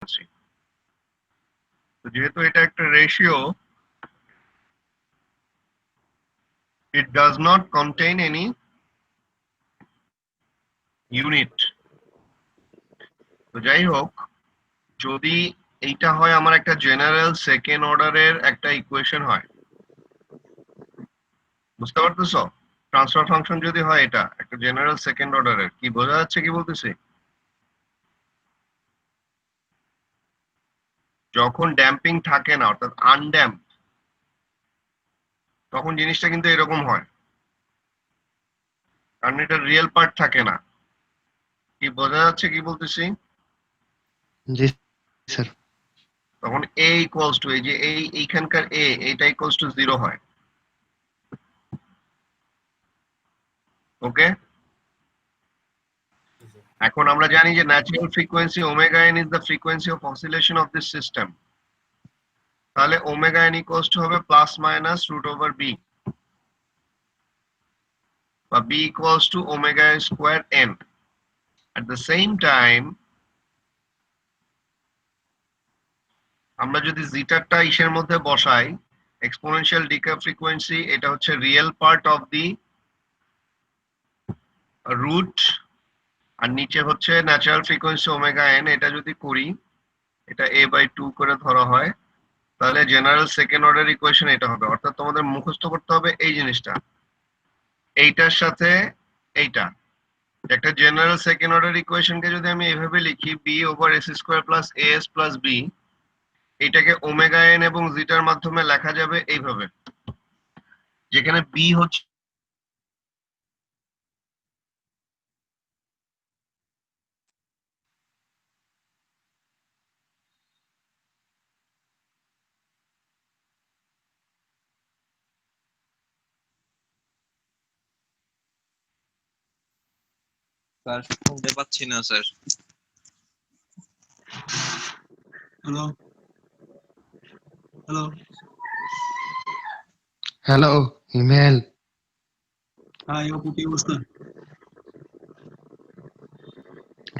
Frequency. তো যেহেতু এটা একটা ratio, it does not contain any unit. তো যাই হোক, যদি এইটা হয় আমার একটা জেনারেল সেকেন্ড অর্ডারের একটা ইকুয়েশন হয়, বুঝতে পারতেছো? ট্রান্সফার ফাংশন যদি হয় এটা একটা জেনারেল সেকেন্ড অর্ডারের, কি বোঝা যাচ্ছে কি বলতেছি? যখন ড্যাম্পিং থাকে না, অর্থাৎ আনড্যাম্প, তখন জিনিসটা কিন্তু এরকম হয়, কারণ এটা রিয়েল পার্ট থাকে না। কি বোঝা যাচ্ছে কি বলতেছি? জি স্যার। তখন a ইকুয়ালস টু, এই যে এইখানকার a, এটা ইকুয়ালস টু 0 হয়। ওকে, এখন আমরা জানি যে natural frequency omega n is the frequency of oscillation of this system. তাহলে ওমেগা n ইকুয়ালস টু হবে plus minus root over b, বা b equals to omega square n। At the same time আমরা যদি জিটারটা ইসের মধ্যে বসাই, exponential decay frequency, এটা হচ্ছে real part of the root, আর নিচে হচ্ছে ন্যাচারাল ফ্রিকোয়েন্সি ওমেগা n। এটা যদি করি, এটা a/2 করে ধরা হয়, তাহলে জেনারেল সেকেন্ড অর্ডার ইকুয়েশন এটা হবে। অর্থাৎ তোমাদের মুখস্থ করতে হবে এই জিনিসটা, এইটার সাথে এইটা। একটা জেনারেল সেকেন্ড অর্ডার ইকুয়েশনকে যদি আমি এইভাবে লিখি, b over s square plus as plus b, এটাকে ওমেগা n এবং জিটার মাধ্যমে লেখা যাবে এইভাবে, যেখানে b হচ্ছে স্যার শুনতে পাচ্ছি না স্যার। হ্যালো হ্যালো হ্যালো ইমেল। হাই অপু, কি অবস্থা?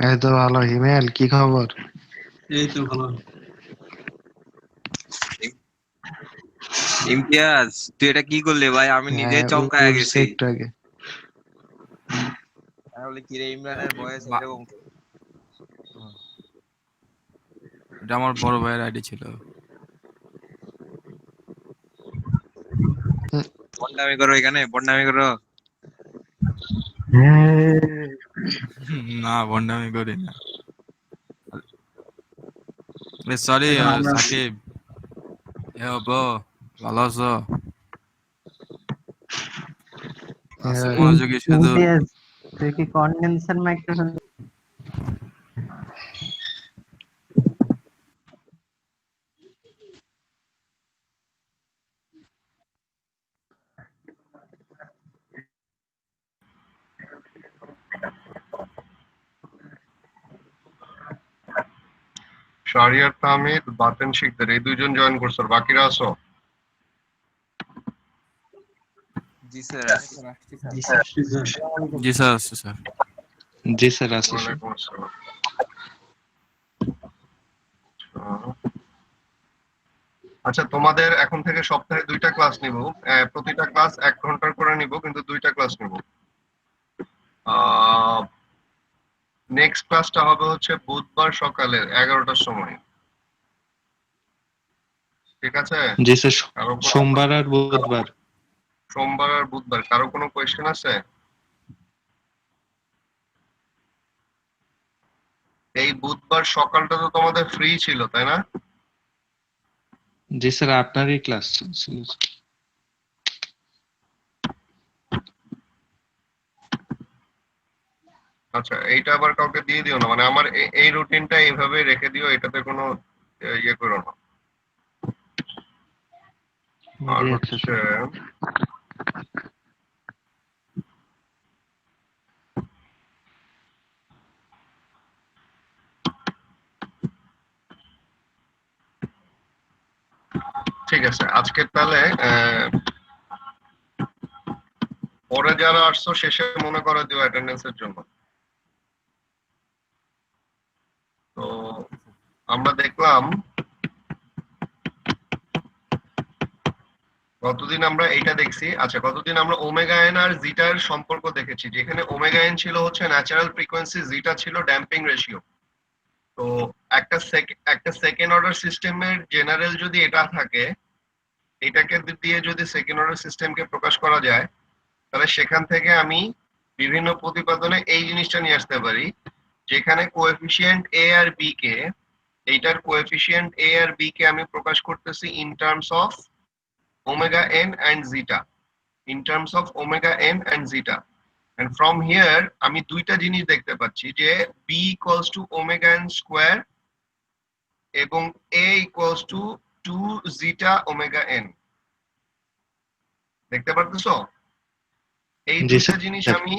এই তো ভালো। ইমেল, কি খবর? এই তো ভালো। ইমতিয়াজ, তুই এটা কি করলি ভাই? আমি নিজে হ্যাঁ, চমকায় উঠছে গেছি। একটু আগে। তাহলে কি রে, ইমরানের ভয়েস এরকম? এটা আমার বড় ভাইয়ের আইডি ছিল। বন্ডামি করো এখানে, বন্ডামি করো। না, ভন্ডামি করি না। সরি এখন আমরা সাকিব, ব্রো, ভালো আছো? আচ্ছা, মনোযোগী শুধু। ইমতিয়াজ, তুই কি কন্ডেন্সার মাইক্রোফোন? শাহরিয়ার তাহমিদ, বাতেন শিকদার, এই দুইজন জয়েন করছে, আর বাকিরা আছো? জি স্যার। জি স্যার। জি স্যার, আছে স্যার। জি স্যার, আছে স্যার। ওয়ালাইকুম আসসালাম। আচ্ছা, তোমাদের এখন থেকে সপ্তাহে 2টা ক্লাস নিব। প্রতিটা ক্লাস 1 ঘন্টার করে নিব, কিন্তু 2টা ক্লাস নিব। নেক্সট ক্লাসটা হবে হচ্ছে বুধবার সকালে 11টার সময়। ঠিক আছে? জি স্যার, কারো কোনো সোমবার আর বুধবার। সোমবার আর বুধবার। কারো কোনো কোয়েশ্চেন আছে? এই বুধবার সকালটা তো তোমাদের ফ্রি ছিল, তাই না? জি স্যার, আপনারই ক্লাস ছিল। আচ্ছা, এইটা আবার কাউকে দিয়ে দিও না, মানে আমার এই রুটিনটা এইভাবে রেখে দিও, এটাতে কোনো ইয়ে করো না। আর জি আচ্ছা হচ্ছে স্যার। ঠিক আছে, আজকে তাহলে পরে যারা আসছো শেষে মনে করে দিও অ্যাটেন্ডেন্সের জন্য। তো আমরা দেখলাম কতদিন আমরা এটা দেখছি, আচ্ছা কতদিন আমরা ওমেগা এন আর জিটার সম্পর্ক দেখেছি, যেখানে ওমেগা এন ছিল হচ্ছে ন্যাচারাল ফ্রিকোয়েন্সি, জিটা ছিল ড্যাম্পিং রেশিও। তো একটা সেকেন্ড অর্ডার সিস্টেমের জেনারেল যদি এটা থাকে, এটাকে দিয়ে যদি সেকেন্ড অর্ডার সিস্টেমকে প্রকাশ করা যায়, তাহলে সেখান থেকে আমি বিভিন্ন প্রতিপাদনে এই জিনিসটা নিয়ে আসতে পারি, যেখানে কোএফিসিয়েন্ট এ আর বি কে, এইটার কোএফিসিয়েন্ট এ আর বি কে আমি প্রকাশ করতেছি in terms of omega n and zeta, in terms of omega n and zeta, and from here আমি দুইটা জিনিস দেখতে পাচ্ছি যে b equals to omega n square এবং a equals to 2 zeta omega n। দেখতে পারতেছো? এই জি, দুইটা স্যার। জিনিস আমি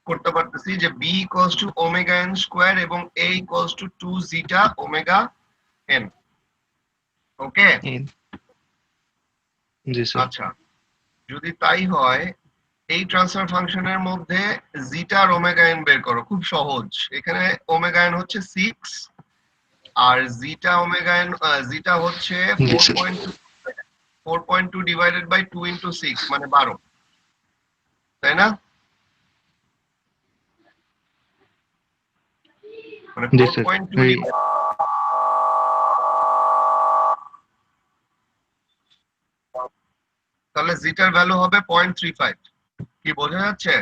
করতে পারতেছি যে b equals to omega n square এবং a equals to 2 zeta omega n। Okay, G sir. আচ্ছা যদি তাই হয়, এই ট্রান্সফার ফাংশনের মধ্যে জিটা আর ওমেগা এন বের করো, খুব সহজ। এখানে ওমেগা এন হচ্ছে 6 আর জিটা ওমেগা এন জিটা হচ্ছে জি, স্যার। 4.2 ডিভাইডেড বাই 2 ইনটু 6 মানে 12, তাই না? মানে জি, স্যার। 4.2 এই- তাহলে জিটার ভ্যালু হবে 0.35। কি বোঝা যাচ্ছে?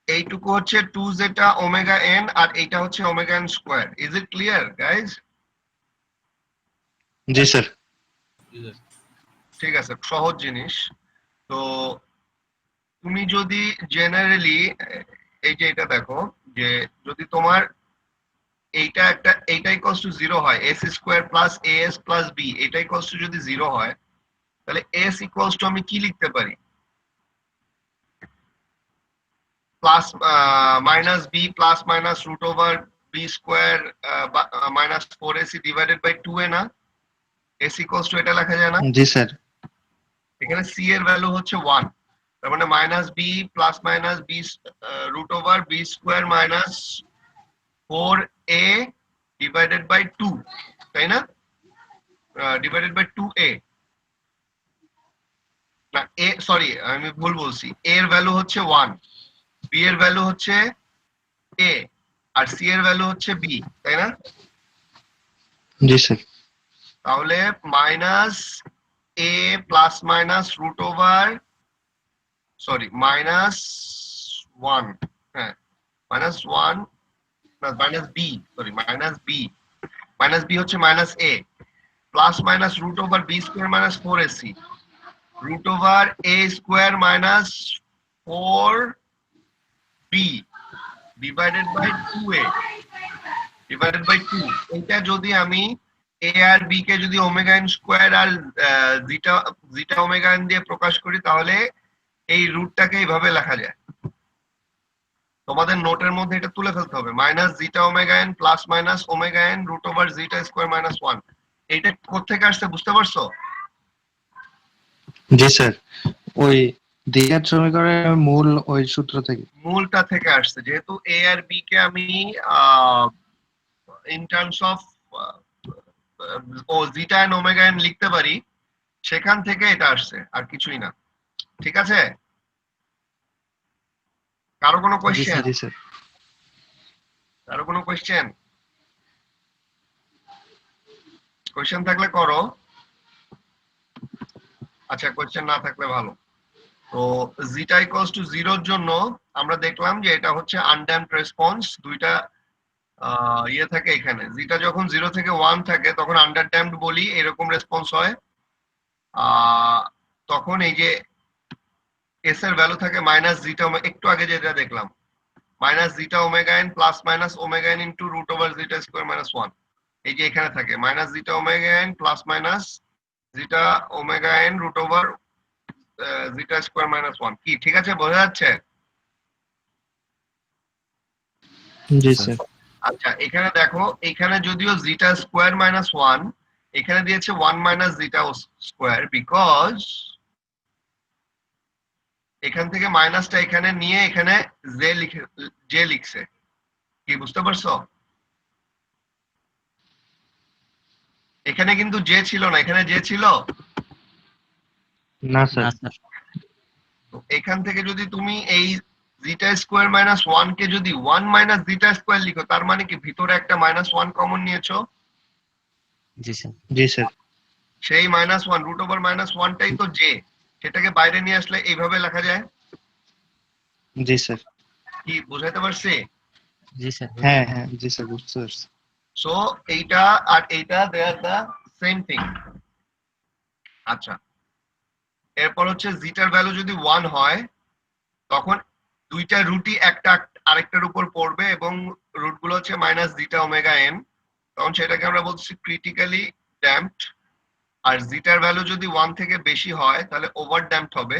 এইটুকু হচ্ছে 2 জেটা ওমেগা এন আর এইটা হচ্ছে omega N square. Is it clear guys? G sir. ঠিক আছে, সহজ জিনিস। তো তুমি যদি জেনারেলি এই যে এটা দেখো, যে যদি তোমার এইটা ইকুয়ালস টু 0 হয়, S square plus A S plus B, এটা ইকুয়ালস টু যদি 0 হয়, তাহলে এস ইকুয়ালস টু আমি কি লিখতে পারি? Plus minus B plus minus root over B square minus 4ac divided by 2a না? এস ইকুয়ালস টু এটা লেখা যায় না? জি স্যার। এখানে সি এর ভ্যালু হচ্ছে 1, তার মানে minus B plus minus B root over B square minus 4a divided by 2, তাই না? ডিভাইডেড বাই 2a, না এ সরি আমি ভুল বলছি, a এর ভ্যালু হচ্ছে 1, b এর ভ্যালু হচ্ছে a আর c এর ভ্যালু হচ্ছে b, তাই না? জি স্যার। তাহলে minus a plus minus root over sorry minus 1, হ্যাঁ minus 1 minus B sorry minus B হচ্ছে minus A plus minus root over B square minus 4ac root over A square minus 4b divided by 2a divided by 2। এটা যদি আমি A আর B কে যদি omega N square আর zeta omega N দিয়ে প্রকাশ করি, তাহলে এই রুটটাকে এইভাবে লেখা যায়। তোমাদের নোটের মধ্যে এটা তুলে ফেলতে হবে, minus zeta omega N plus minus omega N root over zeta square minus 1। এইটা কোথেকে আসছে বুঝতে পারছো? জি স্যার। ওই দ্বিঘাত সমীকরণের মূল ওই সূত্র থেকে। মূলটা থেকে আসছে, যেহেতু এ আর বি কে আমি ইন টার্মস অফ ও জিটা এন্ড ওমেগা এন লিখতে পারি, সেখান থেকে এটা আসছে, আর কিছুই না। ঠিক আছে? কারো কোনো জি কোয়েশ্চেন? স্যার। জি স্যার। কারো কোনো কোয়েশ্চেন? কোয়েশ্চেন থাকলে করো, আচ্ছা কোয়েশ্চেন না থাকলে ভালো। তো জিটা ইকুয়ালস টু 0 এর জন্য আমরা দেখলাম যে এটা হচ্ছে আনড্যাম্পড রেসপন্স। দুইটা ইয়ে থাকে এখানে, জিটা যখন 0 থেকে 1 থাকে তখন আন্ডারড্যাম্পড বলি, এরকম রেসপন্স হয়। তখন এই যে এস এর ভ্যালু থাকে মাইনাস জিটা, একটু আগে যেটা দেখলাম, minus zeta omega N plus minus omega N into root over zeta square minus 1। এই যে এখানে থাকে minus zeta omega N plus minus zeta omega N root over zeta square minus 1। কি ঠিক আছে, বোঝা যাচ্ছে? জি স্যার। আচ্ছা এখানে দেখো, এখানে যদিও জিটা স্কোয়ার মাইনাস 1, এখানে দিয়েছে 1 মাইনাস জিটা স্কোয়ার, বিকজ এখান থেকে মাইনাসটা এখানে নিয়ে এখানে জে লিখছে। কি বুঝতে পারছো? এখানে কিন্তু জে ছিল না, এখানে জে ছিল। না স্যার। তো এখান থেকে যদি তুমি এই জিটা স্কোয়ার মাইনাস ওয়ান কে যদি ওয়ান মাইনাস জিটা স্কোয়ার লিখো, তার মানে কি ভিতরে একটা মাইনাস ওয়ান কমন নিয়েছো। জি স্যার। জি স্যার। সেই minus one root over minus ওয়ানটাই তো জে, সেটাকে বাইরে নিয়ে আসলে এইভাবে লেখা যায়। জি স্যার। কি বুঝাইতে পারছি? জি স্যার। হ্যাঁ হ্যাঁ জি স্যার, বুঝতে পারছি। সো এইটা আর এইটা দে আর দা সেম থিং। আচ্ছা, এরপর হচ্ছে জিটার ভ্যালু যদি ওয়ান হয় তখন দুইটা রুটই একটা আরেকটার উপর পড়বে এবং রুট গুলো হচ্ছে মাইনাস জিটা ওমেগা এন, তখন সেটাকে আমরা বলছি ক্রিটিক্যালি ড্যাম্পড। আর জিটার ভ্যালু যদি ওয়ান থেকে বেশি হয় তাহলে ওভার ড্যাম্পড হবে,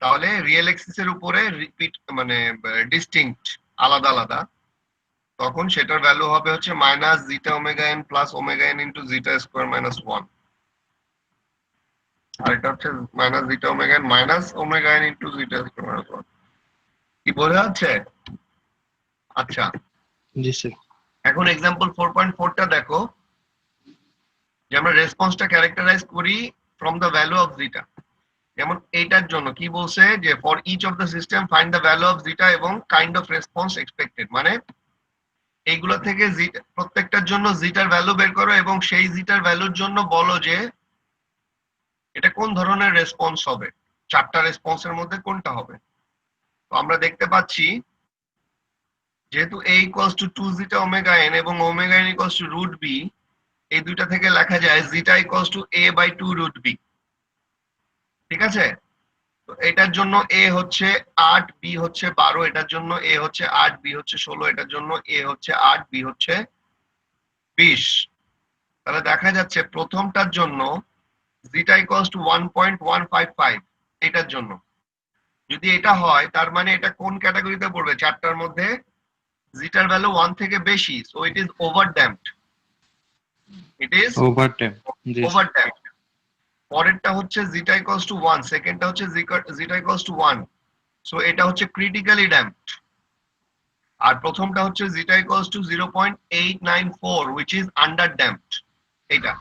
তাহলে রিয়েল এক্সিস এর উপরে রিপিট মানে ডিস্টিংক্ট আলাদা আলাদা, তখন সেটার ভ্যালু হবে হচ্ছে minus zeta omega N plus omega N into zeta square minus one. আর এটা হচ্ছে minus zeta omega N minus omega N into zeta square minus one. কি বোঝা যাচ্ছে? আচ্ছা, জি স্যার। এখন এক্সাম্পল 4.4টা দেখো, যে আমরা রেসপন্সটা ক্যারেক্টারাইজ করি from the value of zeta. যেমন এইটার জন্য কি বলছে যে for each of the system find the value of zeta এবং কাইন্ড অফ রেসপন্স এক্সপেক্টেড, মানে এইগুলো থেকে প্রত্যেকটার জন্য জিটার ভ্যালু বের করো এবং সেই জিটার ভ্যালুর জন্য বলো যে এটা কোন ধরনের রেসপন্স হবে, চারটা রেসপন্সের মধ্যে কোনটা হবে। তো আমরা দেখতে পাচ্ছি যেহেতু a equals to 2 zeta omega n এবং omega n equals to root b, এই দুইটা থেকে লেখা যায় zeta equals to a by 2 root b। ঠিক আছে? তো এটার জন্য a হচ্ছে 8, b হচ্ছে 12, এটার জন্য a হচ্ছে 8, b হচ্ছে 16, এটার জন্য a হচ্ছে 8, b হচ্ছে 20। তাহলে দেখা যাচ্ছে প্রথমটার জন্য জিটা ইকুয়ালস টু 1.155, এটার জন্য যদি এটা হয় তার মানে এটা কোন ক্যাটাগরিতে পড়বে, চারটার মধ্যে জিটার ভ্যালু 1 থেকে বেশি, so it is over damped. It is over time. G over damped. পরেরটা হচ্ছে জিটা ইকুয়ালস টু 1, সেকেন্ডটা হচ্ছে জিটা ইকুয়ালস টু 1, সো এটা হচ্ছে ক্রিটিক্যালি ড্যাম্পড। আর প্রথমটা হচ্ছে zeta equals to 0.894 which is underdamped. এটা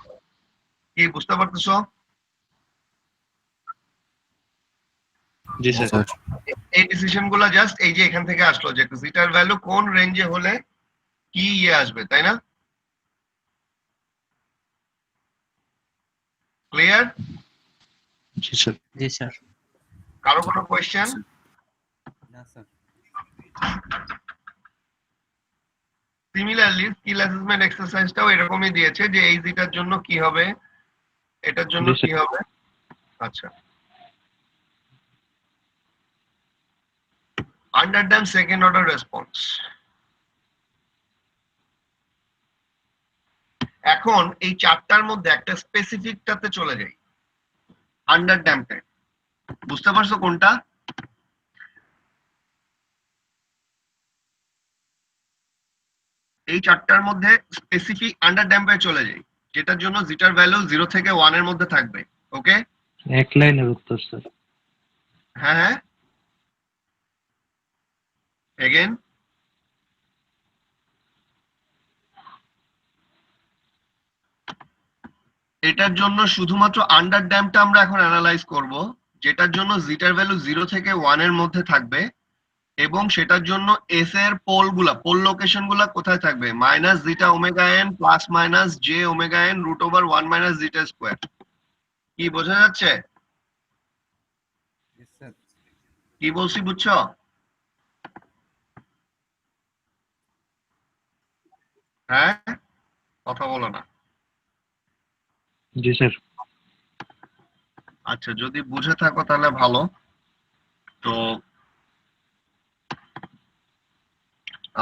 কি বুঝতে পারতেছো? জি স্যার। স্যার। এই ডিসিশন গুলো জাস্ট এই যে এখান থেকে আসলো যে জিটার ভ্যালু কোন রেঞ্জে হলে কি আসবে, তাই না? ক্লিয়ার? জি স্যার। জি স্যার। কারো কোনো কোয়েশ্চেন? না স্যার। সিমিলারলি স্কিল অ্যাসেসমেন্ট এক্সারসাইজটাও এরকমই দিয়েছে যে এই জিটার জন্য কি হবে, এটার জন্য জি, কি হবে। আচ্ছা, under damp second order response. এখন এই চারটার মধ্যে একটা স্পেসিফিকটাতে চলে যাই, আন্ডার ড্যাম্পে। বুঝতে পারছো কোনটা? এই চারটার মধ্যে স্পেসিফিক আন্ডার ড্যাম্পে চলে যাই, যেটার জন্য জিটার ভ্যালু 0 থেকে 1 এর মধ্যে থাকবে। ওকে, এক লাইনের উত্তর স্যার। হ্যাঁ হ্যাঁ, এগেন এটার জন্য শুধুমাত্র আন্ডার ড্যাম্পটা আমরা এখন অ্যানালাইজ করব, যেটার জন্য জিটার ভ্যালু 0 থেকে 1 এর মধ্যে থাকবে এবং সেটার জন্য এস এর পোল লোকেশন গুলা কোথায় থাকবে, minus zeta omega N plus minus J omega N root over 1 minus zeta square. কি বোঝা যাচ্ছে? কি বলছি বুঝছো? হ্যাঁ, কথা বলো না। জি স্যার। আচ্ছা, যদি বুঝে থাকো তাহলে ভালো। তো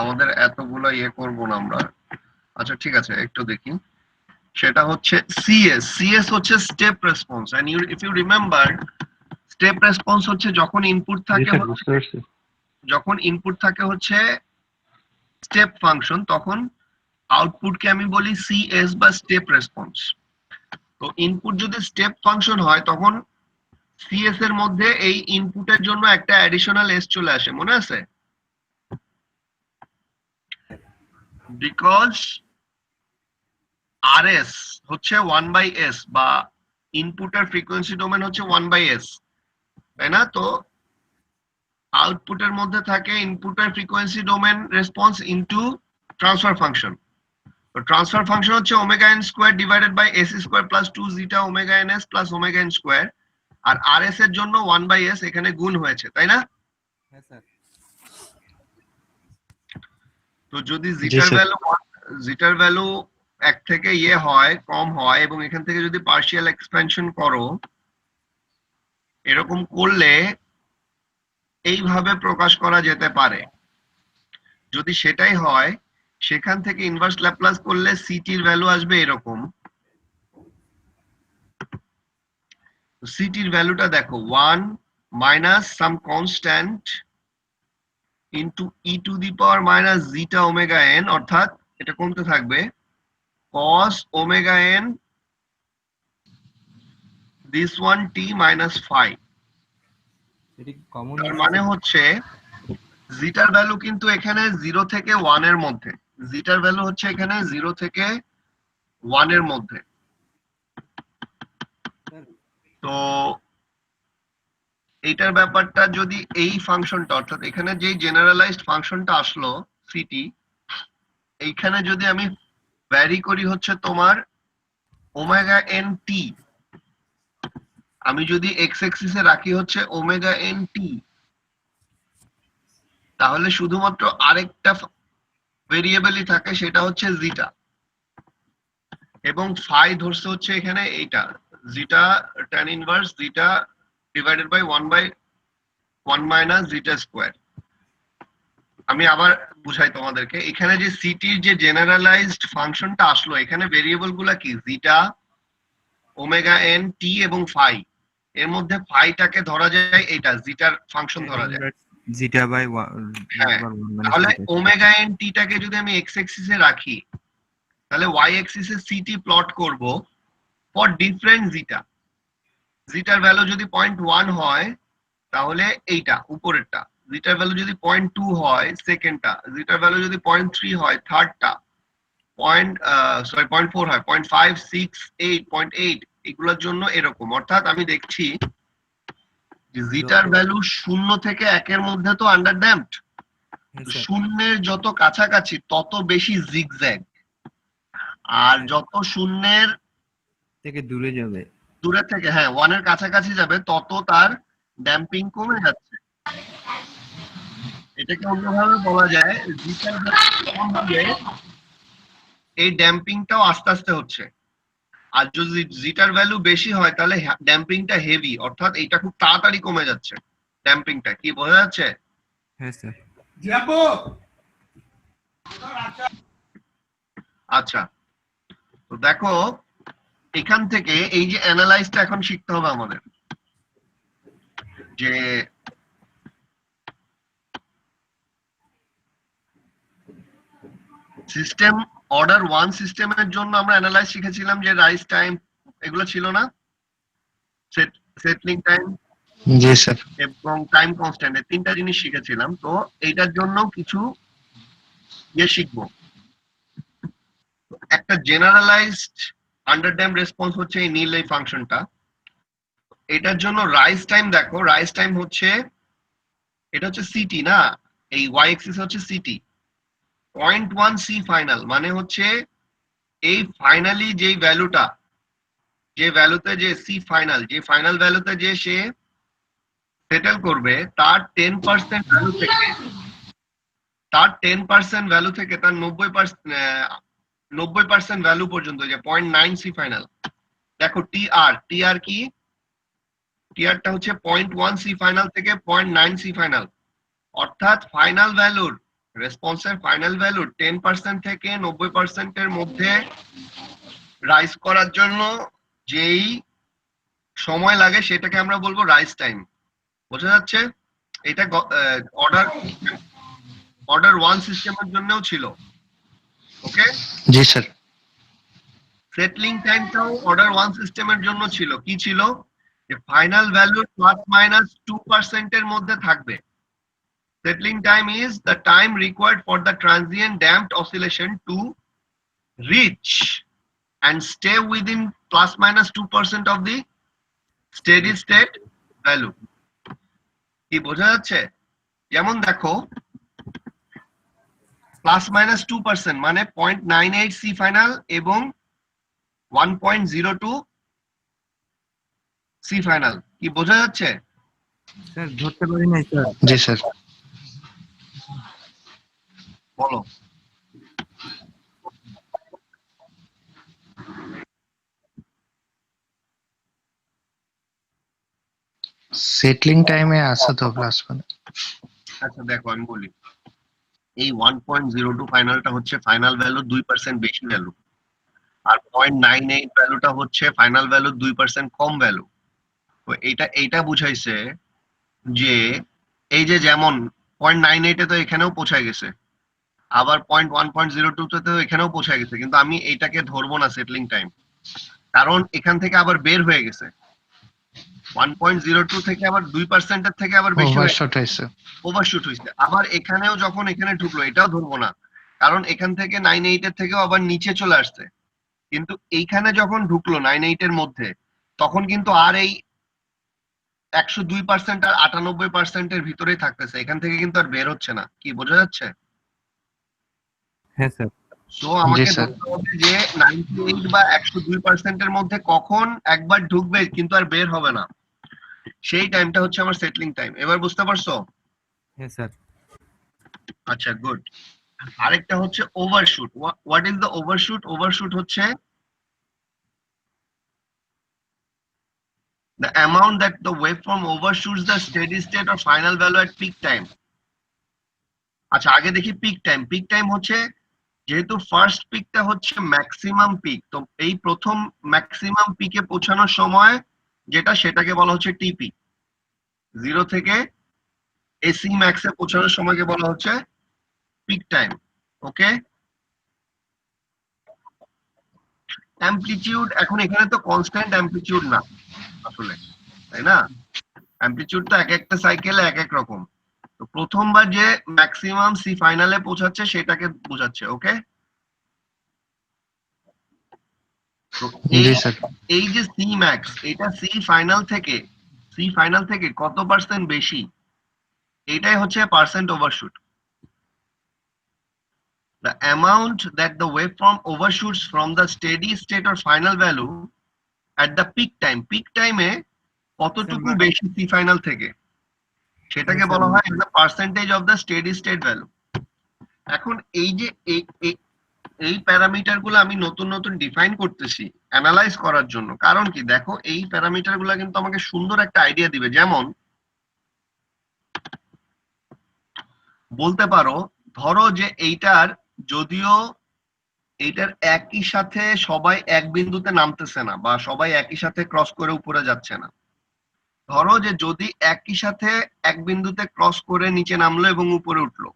আমাদের এতগুলা করব না আমরা। আচ্ছা ঠিক আছে, একটু দেখি। সেটা হচ্ছে সিএস হচ্ছে step response, and if you remember step response হচ্ছে যখন ইনপুট জি থাকে স্যার, বুঝতে পারছি। হচ্ছে স্টেপ ফাংশন, তখন আউটপুটকে আমি বলি সিএস বা স্টেপ রেসপন্স। তো ইনপুট যদি স্টেপ ফাংশন হয় তখন সিএস এর মধ্যে এই ইনপুটের জন্য একটা অ্যাডিশনাল এস চলে আসে, মনে আছে? বিকজ RS হচ্ছে 1/s বা ইনপুটের ফ্রিকোয়েন্সি ডোমেন হচ্ছে 1/s, তাই না? তো আউটপুটের মধ্যে থাকে ইনপুটের frequency domain response into transfer function. তো ট্রান্সফার ফাংশন হচ্ছে omega N square divided by s square plus 2 zeta omega n s plus omega N square, আর RS এর জন্য 1/s এখানে গুণ হয়েছে, তাই না? হ্যাঁ স্যার। তো যদি স্যার। জিটার ভ্যালু 1 থেকে হয় কম হয় এবং এখান থেকে যদি পার্শিয়াল এক্সপেনশন করো, এরকম করলে এইভাবে প্রকাশ করা যেতে পারে। যদি সেটাই হয়, সেখান থেকে ইনভার্স ল্যাপ্লাস করলে সিটির ভ্যালু আসবে এরকম। সিটির ভ্যালুটা দেখো 1 minus some constant into E two the power minus zeta omega N, অর্থাৎ এটা কমতে থাকবে cos omega N this one T minus 5। এটি কমন তার মানে হচ্ছে জিটার ভ্যালু কিন্তু এখানে 0 থেকে 1 এর মধ্যে, জিটার ভ্যালু হচ্ছে এখানে 0 থেকে 1 এর মধ্যে। তো এইটার ব্যাপারটা যদি এই ফাংশনটা, অর্থাৎ এখানে যেই জেনারেলাইজড ফাংশনটা আসলো সিটি, এইখানে যদি আমি ভ্যারি করি হচ্ছে তোমার ওমেগা এন টি, আমি যদি এক্স এক্সিসে রাখি হচ্ছে ওমেগা এন টি, তাহলে শুধুমাত্র আরেকটা ভেরিয়েবলই থাকে, সেটা হচ্ছে জিটা, এবং ফাই ধরছে হচ্ছে এখানে এইটা zeta tan inverse zeta divided by 1/1 minus zeta square. আমি আবার বুঝাই তোমাদেরকে, এখানে যে সিটির যে জেনারেলাইজড ফাংশনটা আসলো, এখানে ভেরিয়েবল গুলা কি জিটা, ওমেগা এন টি এবং ফাই। এর মধ্যে ফাইটাকে ধরা যায় এটা জিটার ফাংশন ধরা যায়। জিটা বাই হ্যাঁ, তাহলে ওমেগা এন টি টাকে যদি আমি এক্স এক্সিসে রাখি, তাহলে ওয়াই এক্সিসে সিটি প্লট করব ফর ডিফারেন্ট জিটা। জিটার ভ্যালু যদি 0.1 হয় তাহলে এইটা উপরেরটা, জিটার ভ্যালু যদি 0.2 হয় সেকেন্ডটা, জিটার ভ্যালু যদি 0.3 হয় থার্ডটা, 0.4 হয় 0.5, 6, 8, 0.8, এগুলোর জন্য এরকম। অর্থাৎ আমি দেখছি যে জিটার ভ্যালু 0 থেকে 1 এর মধ্যে তো আন্ডার ড্যাম্পড, শূন্যের যত কাছাকাছি তত বেশি জিগজ্যাগ, আর যত শূন্যের থেকে দূরে যাবে, দূরে থেকে 1 এর কাছাকাছি যাবে তত তার ড্যাম্পিং কমে যাচ্ছে। এটাকে অন্যভাবে বলা যায় জিটার ভ্যালু কম হলে এই ড্যাম্পিংটাও আস্তে আস্তে হচ্ছে, আর যদি জিটার ভ্যালু বেশি হয় তাহলে ড্যাম্পিংটা হেভি, অর্থাৎ এটা খুব তাড়াতাড়ি কমে যাচ্ছে ড্যাম্পিংটা। কি বোঝা যাচ্ছে? হ্যাঁ স্যার। আচ্ছা, তো দেখো এখান থেকে এই যে অ্যানালাইজটা এখন শিখতে হবে আমাদের, যে সিস্টেম অর্ডার 1 সিস্টেমের জন্য আমরা অ্যানালাইজ শিখেছিলাম যে রাইজ টাইম, এগুলো ছিল না, সেটলিং টাইম জি স্যার। এবং টাইম কনস্ট্যান্ট, এই তিনটা জিনিস শিখেছিলাম। তো এইটার জন্য কিছু শিখবো। একটা জেনারেলাইজড আন্ডার ড্যাম্প রেসপন্স হচ্ছে এই নীল এই ফাংশনটা। এটার জন্য রাইজ টাইম দেখো, রাইজ টাইম হচ্ছে এটা হচ্ছে সিটি না, এই ওয়াই এক্সিস হচ্ছে সিটি, 0.1 সি ফাইনাল, মানে হচ্ছে এই ফাইনালি যেই ভ্যালুটা, যে ভ্যালুতে যে সি ফাইনাল, যে ফাইনাল ভ্যালুতে যে সে সেটেল করবে, তার 10% ভ্যালু থেকে, তার 10% ভ্যালু থেকে তার 90% ভ্যালু পর্যন্ত, যে 0.9 সি ফাইনাল। দেখো টিআর কি, টিআরটা হচ্ছে 0.1 সি ফাইনাল থেকে 0.9 সি ফাইনাল, অর্থাৎ ফাইনাল ভ্যালুর রেসপন্সের ফাইনাল ভ্যালুর 10% থেকে 90% এর মধ্যে রাইজ করার জন্য যেই সময় লাগে সেটাকে আমরা বলবো রাইজ টাইম। বোঝা যাচ্ছে? এটা অর্ডার 1 সিস্টেমের জন্যও ছিল। ওকে, জি স্যার। সেটলিং টাইমটাও অর্ডার 1 সিস্টেমের জন্য ছিল। কি ছিল? যে ফাইনাল ভ্যালু প্লাস মাইনাস 2% এর মধ্যে থাকবে। settling time is the time required for the transient damped oscillation to reach and stay within plus minus 2% of the steady state value. কি বোঝা যাচ্ছে? যেমন দেখো প্লাস মাইনাস 2% মানে 0.98 সি ফাইনাল এবং 1.02 সি ফাইনাল। কি বোঝা যাচ্ছে? স্যার ধরতে পারি নাই স্যার। জি স্যার। বলো। সেটলিং টাইমে আছে তো প্লাস মানে। আচ্ছা দেখো আমি বলি, এই 1.02 ফাইনালটা হচ্ছে ফাইনাল ভ্যালু 2% বেশি ভ্যালু, আর 0.98 ভ্যালুটা হচ্ছে ফাইনাল ভ্যালু 2% কম ভ্যালু। তো এইটা বুঝাইছে যে এই যে যেমন 0.98 এ তো এখানেও পৌঁছায় গেছে, আবার 0.1.02 তে তো এখানেও পৌঁছায় গেছে, কিন্তু আমি এইটাকে ধরবো না সেটলিং টাইম, কারণ এখান থেকে আবার বের হয়ে গেছে 1.02 থেকে আবার 2% এর থেকে আবার বেশি ওভারশট হয়েছে। ওভারশুট হয়েছে। আবার এখানেও যখন এখানে ঢুকলো এটাও ধরবো না, কারণ এখান থেকে 98 এর থেকেও আবার নিচে চলে আসছে, কিন্তু এইখানে যখন ঢুকলো 98 এর মধ্যে তখন কিন্তু আর এই 102% আর 98% এর ভিতরেই থাকতেছে, এখান থেকে কিন্তু আর বের হচ্ছে না। কি বোঝা যাচ্ছে? হ্যাঁ স্যার। সো আমাকে জি, স্যার। ধরতে হবে যে 98 বা 102% এর মধ্যে কখন একবার ঢুকবে কিন্তু আর বের হবে না, সেই টাইমটা হচ্ছে আমার সেটলিং টাইম। এবার বুঝতে পারছো? হ্যাঁ স্যার। আচ্ছা গুড। আরেকটা হচ্ছে overshoot. What is the overshoot? Overshoot হচ্ছে the amount that the waveform overshoots the steady state or final value at peak time. আচ্ছা আগে দেখি পিক টাইম। পিক টাইম হচ্ছে, যেহেতু ফার্স্ট পিকটা হচ্ছে ম্যাক্সিমাম পিক, তো এই প্রথম ম্যাক্সিমাম পিকে পৌঁছানোর সময় যেটা, সেটাকে বলা হচ্ছে টিপি। 0 থেকে এসি ম্যাক্সে পৌঁছানোর সময়কে বলা হচ্ছে পিক টাইম। ওকে, অ্যামপ্লিটিউড, এখন এখানে তো কনস্ট্যান্ট অ্যামপ্লিটিউড না আসলে, তাই না? অ্যামপ্লিটিউড তো এক একটা সাইকেলে এক এক রকম। তো প্রথমবার যে ম্যাক্সিমাম সি ফাইনালে পৌঁছাচ্ছে সেটাকে বোঝাচ্ছে। ওকে, তো জি স্যার। এই যে সি ম্যাক্স, এটা সি ফাইনাল থেকে কত পার্সেন্ট বেশি, এটাই হচ্ছে percent overshoot. The amount that the waveform overshoots from the steady state or final value at the peak time. Peak time এ কতটুকু বেশি সি ফাইনাল থেকে, সেটাকে বলা হয় the percentage of the steady state value. এখন এই যে এই প্যারামিটার গুলো আমি নতুন নতুন ডিফাইন করতেছি অ্যানালাইজ করার জন্য, কারণ কি দেখো এই প্যারামিটার গুলো কিন্তু আমাকে সুন্দর একটা আইডিয়া দিবে। যেমন বলতে পারো, ধরো যে এইটার, যদিও এইটার একই সাথে সবাই এক বিন্দুতে নামতেছে না বা সবাই একই সাথে ক্রস করে উপরে যাচ্ছে না, ধরো যে যদি একই সাথে এক বিন্দুতে ক্রস করে নিচে নামলো এবং উপরে উঠলো,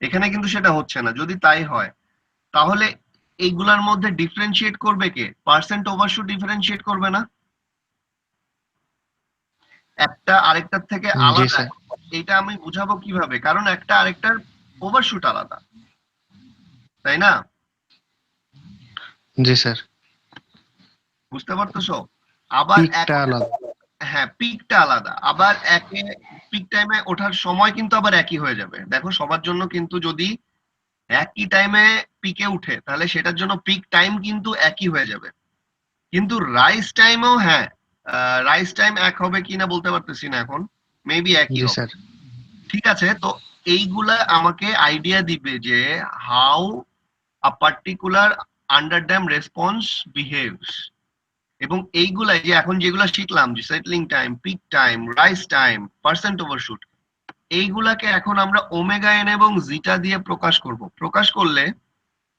এখানে কিন্তু সেটা হচ্ছে না। যদি তাই হয় তাহলে এইগুলার মধ্যে ডিফারেন্সিয়েট করবে কে? পার্সেন্ট ওভারশুট ডিফারেন্সিয়েট করবে না? একটা আরেকটার থেকে জি আলাদা। স্যার। এটা আমি বুঝাবো কিভাবে? কারণ একটা আরেকটার ওভারশুট আলাদা, তাই না? জি স্যার। বুঝতে পারতেছো? আবার পিকটা আলাদা। হ্যাঁ, পিকটা আলাদা। আবার পিক টাইমে ওঠার সময় কিন্তু আবার একই হয়ে যাবে। দেখো সবার জন্য কিন্তু যদি একই টাইমে পিকে উঠে তাহলে সেটার জন্য পিক টাইম কিন্তু একই হয়ে যাবে, কিন্তু রাইজ টাইমও, হ্যাঁ রাইজ টাইম এক হবে কিনা বলতে পারতেছি না এখন, মেবি একই জি হবে। স্যার। ঠিক আছে, তো এইগুলা আমাকে আইডিয়া দিবে যে how a particular under damp response behaves. এবং এইগুলাই যে এখন যেগুলা শিখলাম, যে settling time, peak time, rise time, percent overshoot, এইগুলাকে এখন আমরা ওমেগা এন এবং জিটা দিয়ে প্রকাশ করব। প্রকাশ করলে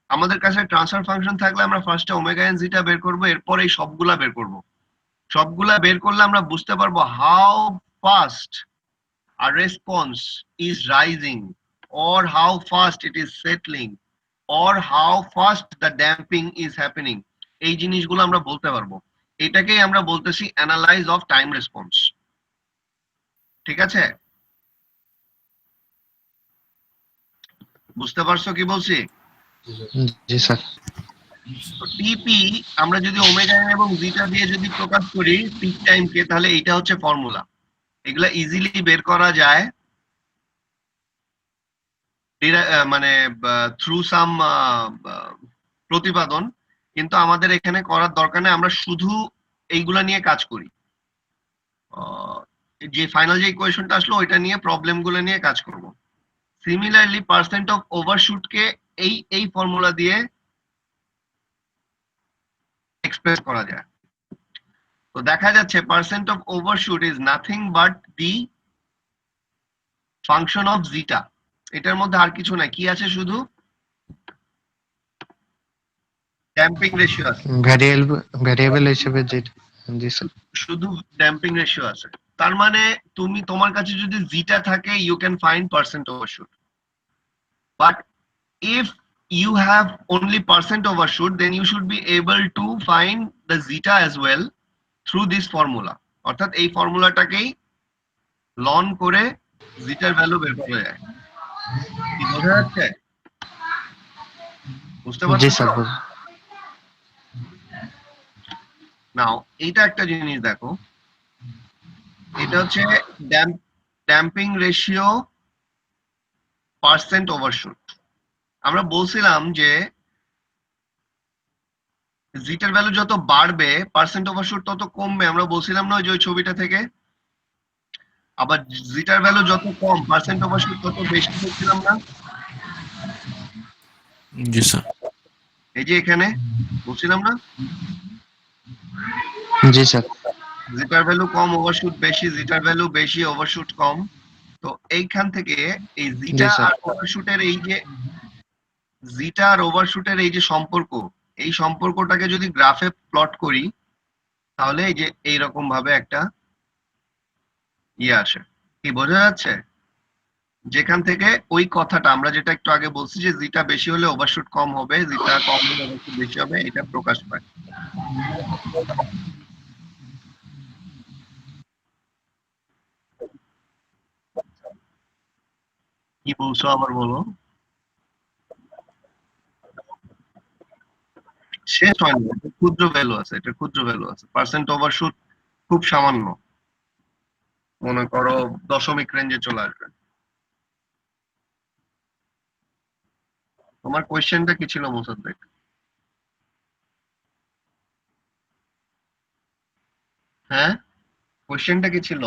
আমাদের কাছে ট্রান্সফার ফাংশন থাকলে আমরা ফার্স্টে ওমেগা এন জিটা বের করব, এরপর এই সবগুলা বের করব। সবগুলা বের করলে আমরা বুঝতে পারবো how fast a response is rising or how fast it is settling or how fast the damping is happening. এই জিনিসগুলো আমরা বলতে পারবো। এটাকেই আমরা বলতেছি অ্যানালাইজ অফ টাইম রেসপন্স। ঠিক আছে? বুঝতে পারছো কি বলছি? জি স্যার। টিপি আমরা যদি ওমেগা এন এবং জিটা দিয়ে যদি প্রকাশ করি পিক টাইমকে, তাহলে এইটা হচ্ছে ফর্মুলা। এগুলা ইজিলি বের করা যায় মানে থ্রু সাম প্রতিপাদন, কিন্তু আমাদের এখানে করার দরকার নেই, আমরা শুধু এইগুলা নিয়ে কাজ করি। যে ফাইনাল যে ইকুয়েশনটা আসলো ওইটা নিয়ে প্রবলেম গুলো নিয়ে কাজ করব। সিমিলারলি পার্সেন্ট অফ ওভারশুটকে এই ফর্মুলা দিয়ে এক্সপ্রেস করা যায়। তো দেখা যাচ্ছে percent of overshoot is nothing but the function of zeta. এটার মধ্যে আর কিছু নাই, কি আছে শুধু ড্যাম্পিং রেশিও আছে, ভ্যারিয়েবল হিসেবে যেটা। জি স্যার। শুধু ড্যাম্পিং রেশিও আছে। তার মানে তুমি তোমার কাছে যদি জিটা থাকে you can find percent overshoot, but if you have only percent overshoot, then you should be able to find the zeta as well through this formula. অর্থাৎ এই ফর্মুলাটাকেই লন করে জিটার ভ্যালু বের করা যায়। কি বোঝা যাচ্ছে? বুঝতে জি পারছো স্যার। তো? নাও এইটা একটা জিনিস দেখো, এটা হচ্ছে ড্যাম্পিং রেশিও পার্সেন্ট ওভারশুট। আমরা বলছিলাম যে জিটার ভ্যালু যত বাড়বে পার্সেন্ট ওভারশুট তত কমবে, আমরা বলছিলাম না ওই ছবিটা থেকে। আবার জিটার ভ্যালু যত কম পার্সেন্ট ওভারশুট তত বেশি বলছিলাম না? জি স্যার। এই যে এখানে বলছিলাম না জি স্যার। জিটার ভ্যালু কম ওভারশুট বেশি, জিটার ভ্যালু বেশি ওভারশুট কম। তো এইখান থেকে এই জিটা জি, স্যার। আর ওভারশুটের এই যে সম্পর্ক, এই সম্পর্কটাকে যদি গ্রাফে প্লট করি তাহলে এই যে এইরকম ভাবে একটা আসে। কি বোঝা যাচ্ছে? যেখান থেকে ওই কথাটা আমরা যেটা একটু আগে বলছি যে জিটা বেশি হলে ওভারশুট কম হবে, জিটা কম হলে ওভারশুট বেশি হবে, এটা প্রকাশ পায়। কি বলছো আবার বলো? শেষ হয়নি, এটা ক্ষুদ্র ভ্যালু আছে, এটা ক্ষুদ্র ভ্যালু আছে। পার্সেন্ট ওভারশুট খুব সামান্য, মনে করো দশমিক রেঞ্জে চলে আসবে। তোমার কোয়েশ্চেনটা কি ছিল মোসাদ্দেক? হ্যাঁ, কোয়েশ্চেনটা কি ছিল?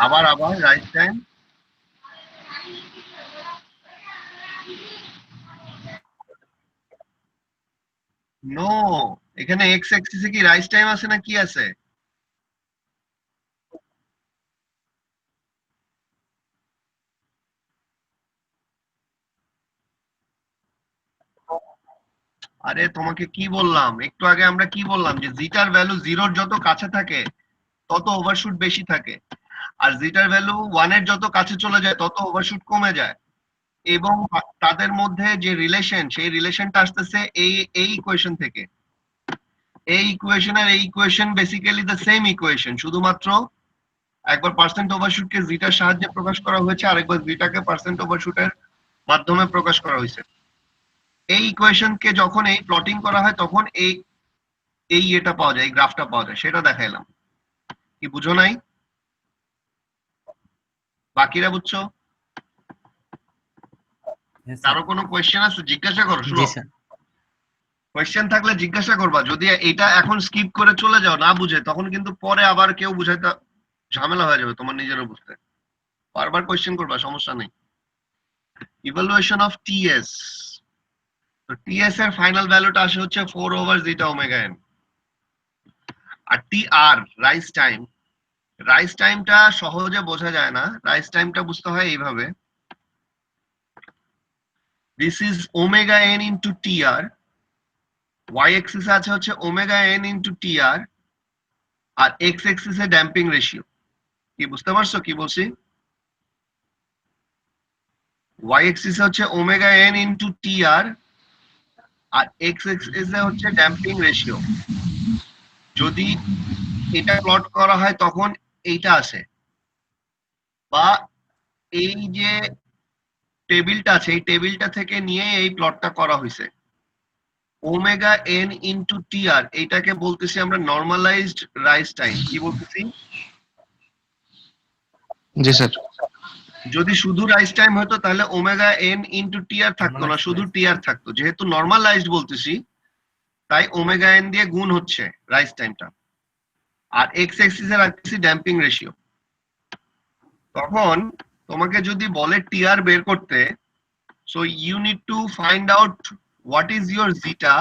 আবার রাইট টাইম। নো, এখানে এক্স অ্যাক্সিসে কি রাইস টাইম আছে না কি আছে? আরে তোমাকে কি বললাম একটু আগে, আমরা কি বললাম যে জিটার ভ্যালু জিরোর যত কাছে থাকে তত ওভারশুট বেশি থাকে, আর জিটার ভ্যালু ওয়ানের যত কাছে চলে যায় তত ওভারশুট কমে যায়। এবং তাদের মধ্যে যে রিলেশন, সেই রিলেশনটা আসতেছে এই ইকুয়েশন থেকে। এই ইকুয়েশন আর এই equation basically the same equation, শুধুমাত্র একবার পার্সেন্ট ওভারশুটকে জিটার সাহায্যে প্রকাশ করা হয়েছে, আরেকবার জিটাকে পার্সেন্ট ওভারশুটের মাধ্যমে প্রকাশ করা হয়েছে। এই ইকুয়েশনকে যখন এই প্লটিং করা হয় তখন এই এটা পাওয়া যায়, এই গ্রাফটা পাওয়া যায়, সেটা দেখাইলাম। কি বুঝো নাই? বাকিরা বুঝছো? হ্যাঁ স্যার। কারো কোনো কোয়েশ্চেন আছে? জিজ্ঞাসা করো, জি শুনো। স্যার। কোয়েশ্চেন থাকলে জিজ্ঞাসা করবা, যদি এটা এখন স্কিপ করে চলে যাও না বুঝে, তখন কিন্তু পরে আবার কেউ বুঝাইতে ঝামেলা হয়ে যাবে তোমার নিজেরও বুঝতে। বারবার কোয়েশ্চেন করবা, সমস্যা নেই। Evaluation of TS. তো টিএস এর ফাইনাল ভ্যালুটা আসে হচ্ছে 4 ওভার জিটা ওমেগা এন। আর টিআর রাইস টাইম, রাইস টাইমটা সহজে বোঝা যায় না, রাইস টাইমটা বুঝতে হয় এইভাবে। This is omega N into TR, Y axis আছে হচ্ছে ওমেগা এন ইনটু টিআর, আর এক্স এক্সিসে ড্যাম্পিং রেশিও। কি বুঝতে পারছো কি বলছি? ওয়াই এক্সিসে হচ্ছে ওমেগা এন ইনটু টিআর, আর এক্স এক্সিসে হচ্ছে ড্যাম্পিং রেশিও। যদি এটা প্লট করা হয় তখন এইটা আসে, বা এই যে টেবিলটা আছে এই টেবিলটা থেকে নিয়ে এই প্লটটা করা হয়েছে। ওমেগা এন ইন্টু টিআর এইটাকে বলতেছি আমরা নর্মালাইজড রাইজ টাইম। কি বলতেছি? জি স্যার। যদি শুধু রাইজ টাইম হতো তাহলে ওমেগা এন ইন্টু টিআর থাকতো না, শুধু টিআর থাকতো। যেহেতু নর্মালাইজড বলতেছি তাই ওমেগা এন দিয়ে গুণ হচ্ছে রাইজ টাইমটা, আর এক্স এক্সিসে রাখতেছি ড্যাম্পিং রেশিও। তখন তোমাকে যদি বলে টিআর বের করতে, so you need to find out what is your zeta.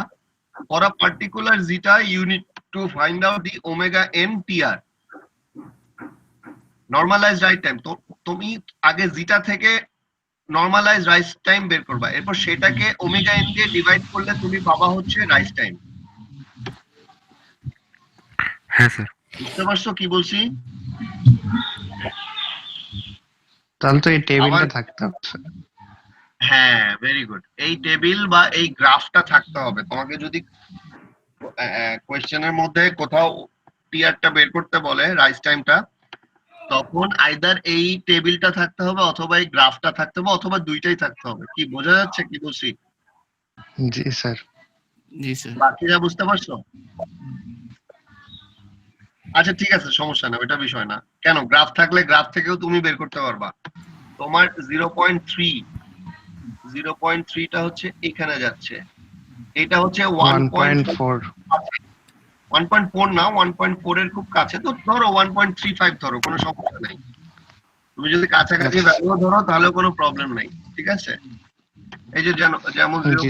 For a particular zeta you need to find out the omega n tr, normalized right time. তো তুমি আগে জিটা থেকে নর্মালাইজ রাইজ টাইম বের করবা, এরপর সেটাকে ওমেগা এন দিয়ে divide করলে তুমি পাবা হচ্ছে রাইজ টাইম। হ্যাঁ স্যার। বুঝতে পারছো কি বলছি? তাহলে তো এই টেবিলটা আবার- থাকতে হবে স্যার। হ্যাঁ, ভেরি গুড। এই টেবিল বা এই গ্রাফটা থাকতে হবে। তোমাকে যদি কোয়েশ্চেনের মধ্যে কোথাও টিআরটা বের করতে বলে রাইজ টাইমটা, তখন আইদার এই টেবিলটা থাকতে হবে অথবা এই গ্রাফটা থাকতে হবে অথবা দুইটাই থাকতে হবে। কি বোঝা যাচ্ছে কি বলছি? জি স্যার। জি স্যার। বাকিরা বুঝতে পারছো? আচ্ছা ঠিক আছে, সমস্যা না, ওটা বিষয় না। কেন, গ্রাফ থাকলে গ্রাফ থেকেও তুমি বের করতে পারবা। তোমার 0.3টা হচ্ছে এখানে যাচ্ছে, এটা হচ্ছে 1.4। 1.4 না, 1.4 এর খুব কাছে, তো ধরো 1.35 ধরো, কোনো সমস্যা নাই। তুমি যদি কাছাকাছি ভ্যালু ধরো তাহলে কোনো প্রবলেম নাই, ঠিক আছে? এই যে যেমন জি,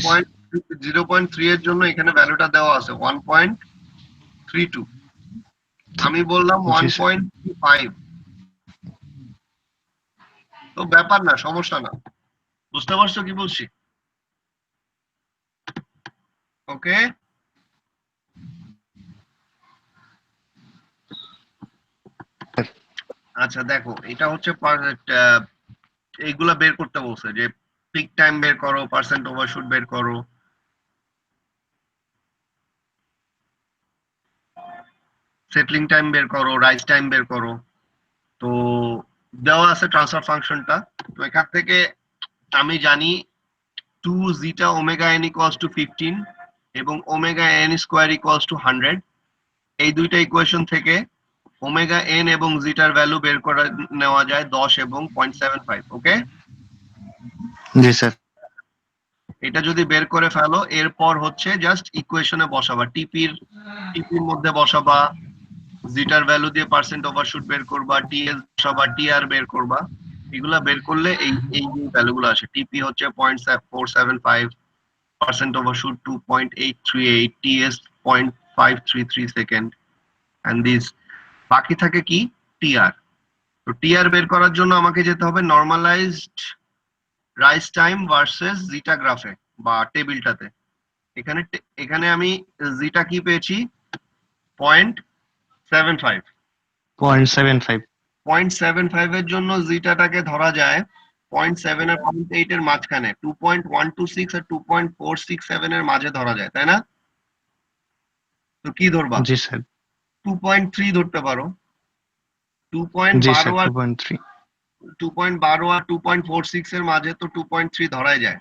0.3 এর জন্য এখানে ভ্যালুটা দেওয়া আছে 1.32, আমি বললাম জি, স্যার। 1.35, তো ব্যাপার না, সমস্যা না। বুঝতে পারছো কি বলছি? ওকে, আচ্ছা দেখো, এটা হচ্ছে এইগুলা বের করতে বলছে যে পিক টাইম বের করো, পার্সেন্ট ওভারশুট বের করো, সেটলিং টাইম বের করো, রাইজ টাইম বের করো। তো দেওয়া আছে ট্রান্সফার ফাংশনটা। তো এখান থেকে আমি জানি 2 zeta omega n equals two 15 এবং omega n square equals to 100। এই দুইটা ইকুয়েশন থেকে ওমেগা n এবং জিটার ভ্যালু বের করে নেওয়া যায় 10 এবং 0.75। ওকে, জি স্যার। এটা যদি বের করে ফেলো, এরপর হচ্ছে জাস্ট ইকুয়েশনে বসাবা, টিপির মধ্যে বসাবা, জিটার ভ্যালু দিয়ে পার্সেন্ট ওভারশুট বের করবা, টিএস বসাবা, টিআর বের করবা। এগুলা বের করলে এই এই ভ্যালুগুলো আসে। টিপি হচ্ছে 0.475, percent overshoot 2.838, TS 0.533 second, and this বাকি থাকে কি টিআর। তো টিআর বের করার জন্য আমাকে যেতে হবে নরমালাইজড রাইজ টাইম ভার্সেস জিটা গ্রাফে বা টেবিলটাতে। এখানে আমি জিটা কি পেয়েছি 0.75। 0.75। 0.75 এর জন্য জিটাটাকে ধরা যায় 0.7 আর 0.8 এর মাঝখানে, 2.126 আর 2.467 এর মাঝে ধরা যায়, তাই না? তো কি ধরবা? জি স্যার। 2.3 ধরতে পারো। জি স্যার। 2.12 আর 2.3। 2.12 আর 2.46 এর মাঝে তো 2.3 ধরাই যায়।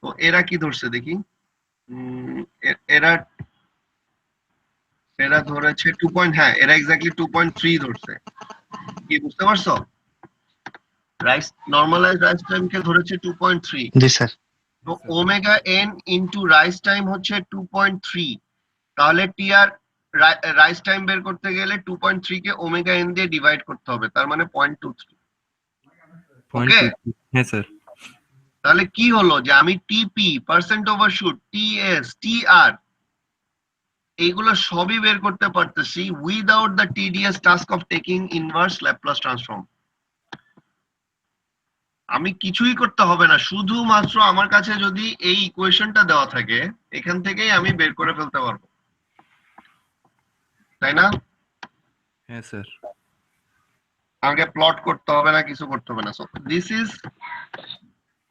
তো এরা কি ধরছে দেখি, এরা ধরেছে 2. হ্যাঁ, এরা এক্স্যাক্টলি 2.3 ধরছে। কি বুঝতে পারছো? রাইস নরমালাইজ রাইস টাইম কে ধরেছে 2.3। জি স্যার। তো omega N into rice time হচ্ছে 2.3। তাহলে টিআর রাইস টাইম বের করতে গেলে 2.3 কে ওমেগা এন দিয়ে ডিভাইড করতে হবে, তার মানে 0.23। ওকে, হ্যাঁ স্যার। তাহলে কি হলো যে আমি টিপি, পার্সেন্ট ওভারশুট, টিএস, টিআর এইগুলো সবই বের করতে পারতেছি without the TDS task of taking inverse Laplace transform. আমি কিছুই করতে হবে না, শুধুমাত্র আমার কাছে যদি এই ইকুয়েশনটা দেওয়া থাকে এখান থেকেই আমি বের করে ফেলতে পারবো, তাই না? হ্যাঁ স্যার। আমাকে প্লট করতে হবে না, কিছু করতে হবে না। So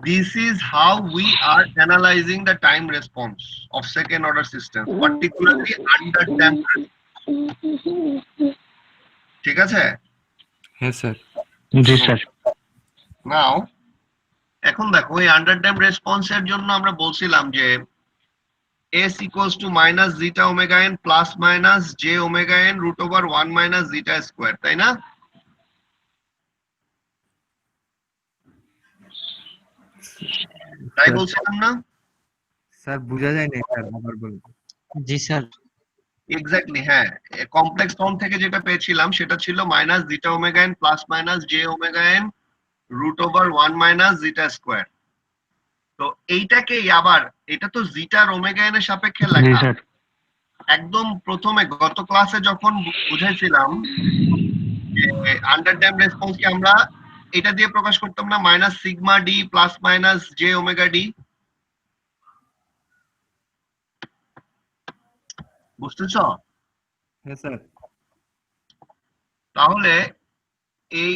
this is how we are analyzing the time response of second order systems, particularly under damped response. ঠিক আছে? হ্যাঁ স্যার। জি স্যার। নাও এখন দেখো এই আন্ডারড্যাম্প রেসপন্সের জন্য আমরা বলছিলাম যে s equals to minus zeta omega n plus minus j omega n root over 1 minus zeta square, তাই না? তাই স্যার বলছিলাম না? স্যার বোঝা যায় না স্যার, আবার বলুন। জি স্যার। এক্স্যাক্টলি, হ্যাঁ। কমপ্লেক্স ফর্ম থেকে যেটা পেয়েছিলাম সেটা ছিল minus zeta omega N plus minus J omega N root over 1 minus zeta square. তো এইটাকেই আবার, এটা তো জিটার ওমেগা এন এর সাপেক্ষে জি লেখা। স্যার। একদম প্রথমে গত ক্লাসে যখন বুঝাইছিলাম যে আন্ডারড্যাম্প রেসপন্সকে আমরা এটা দিয়ে প্রকাশ করতাম না, minus sigma d plus minus J omega d. বুঝতেছ? হ্যাঁ স্যার। তাহলে এই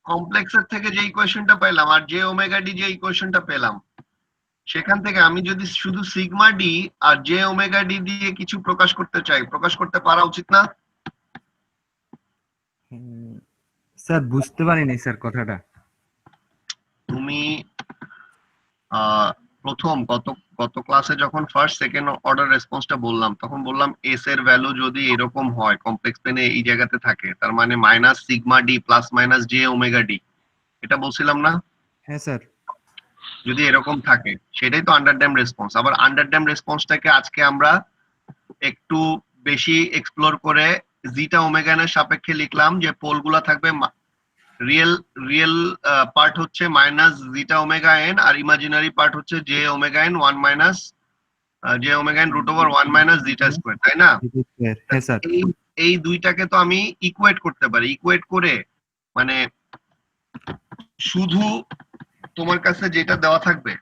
কমপ্লেক্সের থেকে যে ইকুয়েশনটা পেলাম আর জে ওমেগা ডি যে ইকুয়েশনটা পেলাম, সেখান থেকে আমি যদি শুধু সিগমা ডি আর জে ওমেগা ডি দিয়ে কিছু প্রকাশ করতে চাই, প্রকাশ করতে পারা উচিত না? স্যার বুঝতে পারিনি স্যার কথাটা। তুমি প্রথম গত গত ক্লাসে যখন ফার্স্ট সেকেন্ড অর্ডার রেসপন্সটা বললাম, তখন বললাম এস এর ভ্যালু যদি এরকম হয়, কমপ্লেক্স প্লেনে এই জায়গাতে থাকে, তার মানে minus sigma d plus minus J omega D, এটা বলছিলাম না? হ্যাঁ স্যার। যদি এরকম থাকে সেটাই তো আন্ডারড্যাম্প রেসপন্স। আবার আন্ডারড্যাম্প রেসপন্সটাকে আজকে আমরা একটু বেশি এক্সপ্লোর করে জিটা ওমেগা এর সাপেক্ষে লিখলাম যে পোলগুলা থাকবে, রিয়েল রিয়েল পার্ট হচ্ছে মাইনাস জিটা ওমেগা এন আর ইমাজিনারি পার্ট হচ্ছে J omega N 1 minus J omega N root over 1 minus zeta square, তাই না? হ্যাঁ স্যার। এই এই দুইটাকে তো আমি ইকুয়েট করতে পারি। ইকুয়েট করে মানে শুধু তোমার কাছে যেটা দেওয়া থাকবে,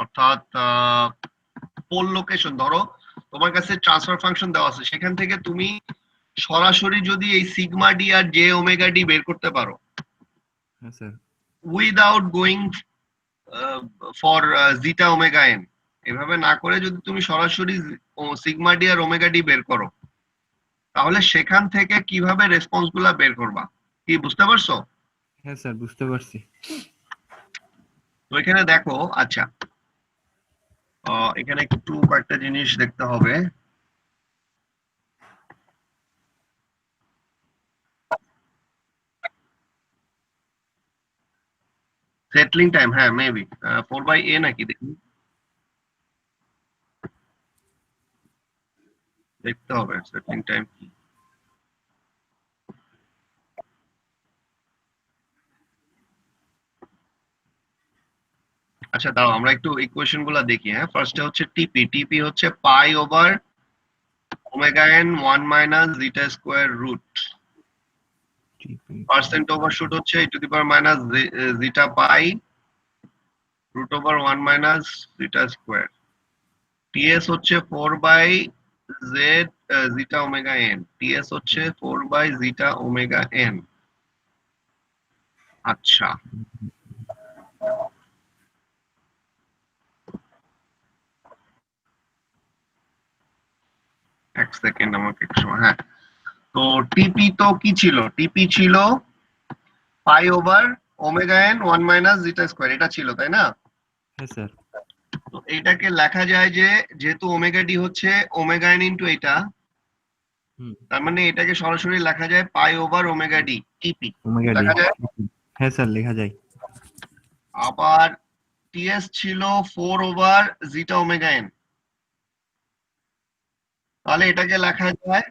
অর্থাৎ পোল লোকেশন, ধরো তোমার কাছে ট্রান্সফার ফাংশন দেওয়া আছে, সেখান থেকে তুমি সরাসরি যদি এই সিগমা ডি আর জে ওমেগা ডি বের করতে পারো হ্যাঁ sir. Without going for zeta omega n, এভাবে না করে যদি তুমি সরাসরি সিগমা ডি আর ওমেগা ডি বের করো, তাহলে সেখান থেকে কিভাবে রেসপন্স গুলা বের করবা, কি বুঝতে পারছো? হ্যাঁ স্যার বুঝতে পারছি। তো এখানে দেখো, আচ্ছা এখানে একটু কয়েকটা জিনিস দেখতে হবে। সেটলিং টাইম, হ্যাঁ মেবি 4/a নাকি, দেখি দেখতে হবে সেটলিং টাইম কি। আচ্ছা দাও আমরা একটু ইকুয়েশন গুলা দেখি। হ্যাঁ, ফার্স্টে হচ্ছে টিপি। টিপি হচ্ছে pi over omega N 1 minus zeta square root. Percent overshoot হচ্ছে e to the power minus zeta pi root over 1 minus zeta square. TS হচ্ছে 4 by z zeta omega n. TS হচ্ছে 4 by জিটা omega N. আচ্ছা, এক second আমাকে একটু সময়। হ্যাঁ, তো টিপি তো কি ছিল? টিপি ছিল pi over omega N 1 minus zeta square, এটা ছিল, তাই না? হ্যাঁ স্যার। তো এটাকে লেখা যায় যে, যেহেতু ওমেগা ডি হচ্ছে ওমেগা এন ইনটু এটা, তার মানে এটাকে সরাসরি লেখা যায় পাই ওভার ওমেগা ডি টিপি ওমেগা ডি। লেখা যায়। হ্যাঁ স্যার লেখা যায়। আবার টিএস ছিল 4 ওভার জিটা ওমেগা এন, তাহলে এটাকে লেখা যায়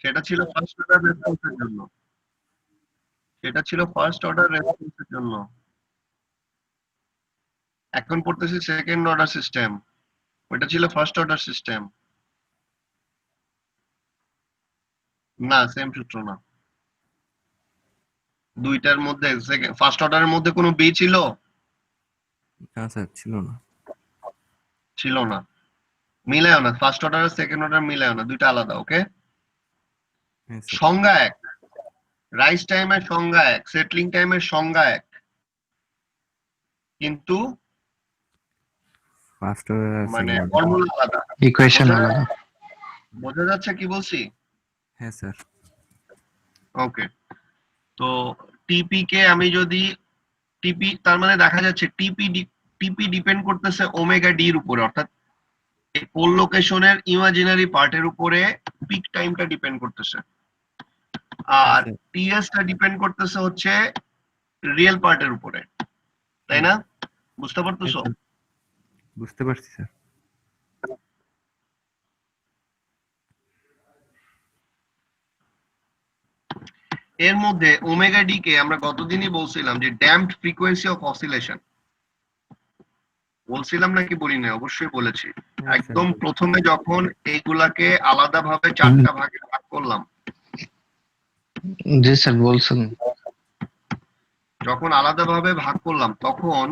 সেটা ছিল ফার্স্ট অর্ডার রেসপন্সের জন্য। সেটা ছিল ফার্স্ট অর্ডার রেসপন্সের জন্য। এখন পড়তেছি সেকেন্ড অর্ডার সিস্টেম, ওটা ছিল ফার্স্ট অর্ডার সিস্টেম। না, সেম সূত্র না। দুইটার মধ্যে ফার্স্ট অর্ডারের মধ্যে কোনো বি ছিল? না স্যার ছিল না। ছিল না। মিলায়ও না, ফার্স্ট অর্ডার আর সেকেন্ড অর্ডার মিলায়ও না, দুইটা আলাদা। ওকে, হ্যাঁ স্যার। সংজ্ঞা এক, রাইজ টাইমের সংজ্ঞা এক, সেটলিং টাইমের সংজ্ঞা এক, কিন্তু ফার্স্ট মানে সেকেন্ড। ফর্মুলা আলাদা। ইকুয়েশন বোঝা আলাদা। বোঝা যাচ্ছে কি বলছি? হ্যাঁ স্যার। ওকে, তো টিপি কে আমি যদি টিপি, তার মানে দেখা যাচ্ছে টিপি ডিপেন্ড করতেছে ওমেগা ডি এর উপরে, অর্থাৎ এই পোল লোকেশনের ইমাজিনারি পার্টের উপরে পিক টাইমটা ডিপেন্ড করতেছে, আর আচ্ছা। টিএস টা ডিপেন্ড করতেছে হচ্ছে রিয়েল পার্টের উপরে, তাই না? বুঝতে পারতেছো? হ্যাঁ, স্যার। বুঝতে পারছি স্যার। এর মধ্যে ওমেগা ডি কে আমরা গতদিনই বলছিলাম যে ড্যাম্পড ফ্রিকোয়েন্সি অফ অসিলেশন, বলছিলাম নাকি বলি না? অবশ্যই বলেছি। হ্যাঁ, একদম স্যার। প্রথমে যখন এইগুলাকে আলাদাভাবে চারটা ভাগে ভাগ করলাম, জি স্যার বলছেন। যখন আলাদাভাবে ভাগ করলাম তখন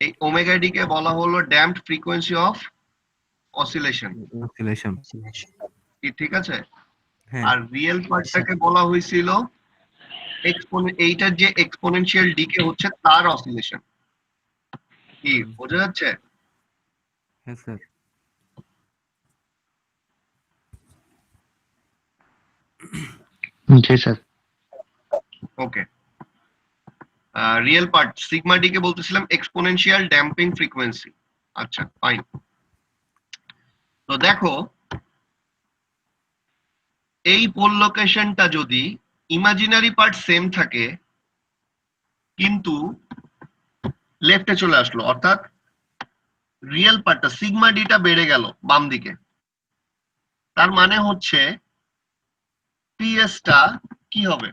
এই ওমেগা ডি কে বলা হলো damped frequency of oscillation, oscillation. কি ঠিক আছে? হ্যাঁ। আর রিয়েল পার্টটাকে বলা হয়েছিল এইটার যে এক্সপোনেনশিয়াল ডিকে হচ্ছে তার অসিলেশন। কি বোঝা যাচ্ছে? হ্যাঁ স্যার। জি স্যার। ওকে, রিয়েল পার্ট সিগমা ডি কে বলতেছিলাম এক্সপোনেনশিয়াল ড্যাম্পিং ফ্রিকোয়েন্সি। আচ্ছা ফাইন। তো দেখো, এই পোল লোকেশনটা যদি ইমাজিনারি পার্ট সেম থাকে কিন্তু লেফটে চলে আসলো, অর্থাৎ রিয়েল পার্টটা সিগমা ডিটা বেড়ে গেল বাম দিকে, তার মানে হচ্ছে টিএস টা কি হবে?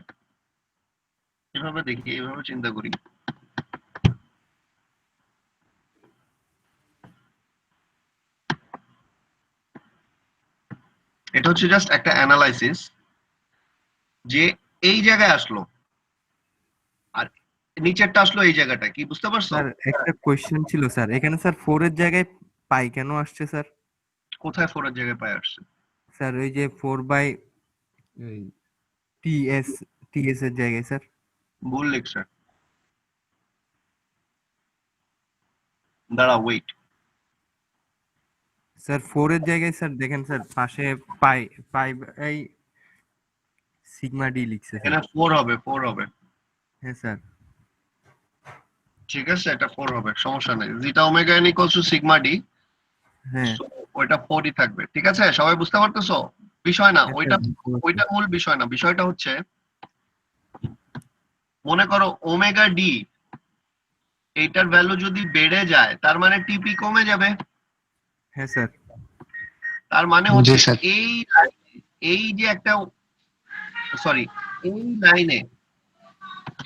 এভাবে দেখি, এভাবে চিন্তা করি। এটা হচ্ছে জাস্ট একটা অ্যানালাইসিস যে এই জায়গায় আসলো আর নিচেরটা আসলো এই জায়গাটা, কি বুঝতে পারছো? স্যার একটা কোয়েশ্চেন ছিল স্যার, এখানে স্যার 4 এর জায়গায় পাই কেন আসছে স্যার? কোথায় 4 এর জায়গায় পাই আসছে? স্যার ওই যে 4 বাই টিএস টিএস এর জায়গায় স্যার। ভুল লিখছে, দাঁড়া ওয়েট। স্যার 4 এর জায়গায় স্যার দেখেন স্যার পাশে পাই পাই এই সিগমা ডি লিখছে স্যার। এখানে 4 হবে, 4 হবে। হ্যাঁ স্যার। ঠিক আছে, এটা 4 হবে, সমস্যা নেই। Zeta omega N equals to sigma d, হ্যাঁ। ওইটা 4ই থাকবে। ঠিক আছে, সবাই বুঝতে পারতেছো? বিষয় না হ্যাঁ, ওইটা, স্যার। ওইটা মূল বিষয় না। বিষয়টা হচ্ছে মনে করো ওমেগা ডি এইটার ভ্যালু যদি বেড়ে যায় তার মানে টিপি কমে যাবে। হ্যাঁ স্যার। তার মানে জি হচ্ছে স্যার। এই যে একটা, সরি, এই লাইনে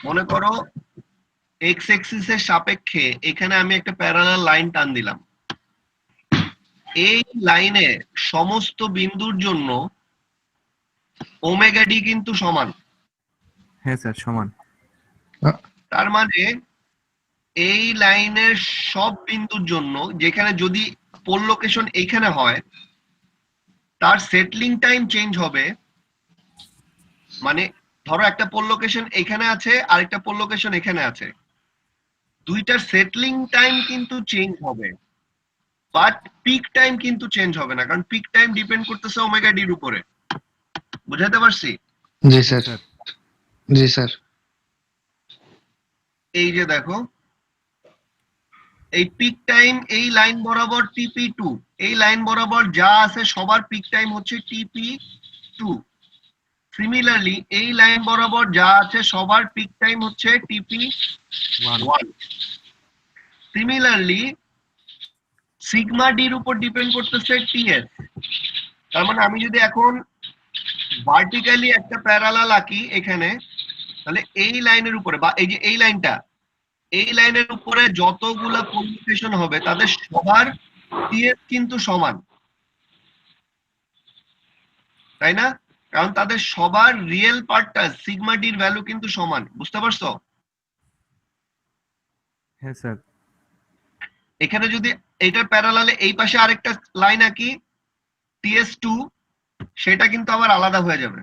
মনে করো এক্স এক্সিস এর সাপেক্ষে এখানে আমি একটা প্যারালাল লাইন টান দিলাম, এই লাইনে সমস্ত বিন্দুর জন্য ওমেগা ডি কিন্তু সমান। হ্যাঁ স্যার সমান। তার মানে এই লাইনের সব বিন্দুর জন্য, যেখানে যদি পোল লোকেশন এইখানে হয়, তার সেটলিং টাইম চেঞ্জ হবে। মানে ধরো একটা পোল লোকেশন এখানে আছে আর একটা পোল লোকেশন এখানে আছে, দুইটার সেটলিং টাইম কিন্তু চেঞ্জ হবে, বাট পিক টাইম কিন্তু চেঞ্জ হবে না, কারণ পিক টাইম ডিপেন্ড করতেছে ওমেগা ডির উপরে। বুঝাতে পারছি? জি হ্যাঁ স্যার। স্যার। জি স্যার। এই যে দেখো, এই পিক টাইম এই লাইন বরাবর টিপি টু, এই লাইন বরাবর যা আছে সবার পিক টাইম হচ্ছে টিপি টু। সিমিলারলি এই লাইন বরাবর যা আছে সবার পিক টাইম হচ্ছে টিপি ওয়ান। সিমিলারলি সিগমা ডির উপর ডিপেন্ড করতেছে টিএস। তার মানে আমি যদি এখন ভার্টিক্যালি একটা প্যারালাল আঁকি এখানে, তাহলে এই লাইনের উপরে বা এই যে এই লাইনটা, এই লাইনের উপরে যতগুলা কমিউনিকেশন হবে তাদের সবার টিএস কিন্তু সমান, তাই না? কারণ তাদের সবার রিয়েল পার্টটা সিগমা ডির ভ্যালু কিন্তু সমান। বুঝতে পারছো? হ্যাঁ স্যার। এখানে যদি এইটার প্যারালালে এই পাশে আরেকটা লাইন আঁকি টিএস টু, সেটা কিন্তু আবার আলাদা হয়ে যাবে।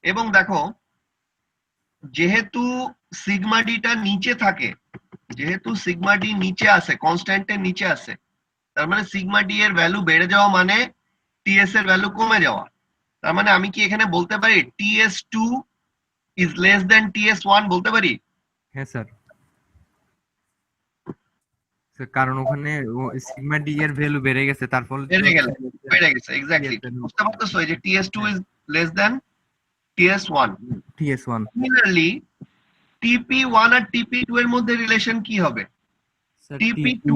এবং দেখো, যেহেতু সিগমা ডিটা নিচে থাকে, যেহেতু সিগমা ডি নিচে আছে, কনস্ট্যান্টের নিচে আছে, তার মানে সিগমা ডি এর ভ্যালু বেড়ে যাওয়া মানে টিএস এর ভ্যালু কমে যাওয়া। তার মানে আমি কি এখানে বলতে পারি TS2 is less than TS1 বলতে পারি? হ্যাঁ স্যার। স্যার কারণ ওখানে সিগমা ডি এর ভ্যালু বেড়ে গেছে, তার ফলে বেড়ে গেছে এক্স্যাক্টলি। বুঝতে পারতেছো এই যে TS2 is less than TS1। TS1 similarly TP1 আর TP2 এর মধ্যে রিলেশন কি হবে? TP2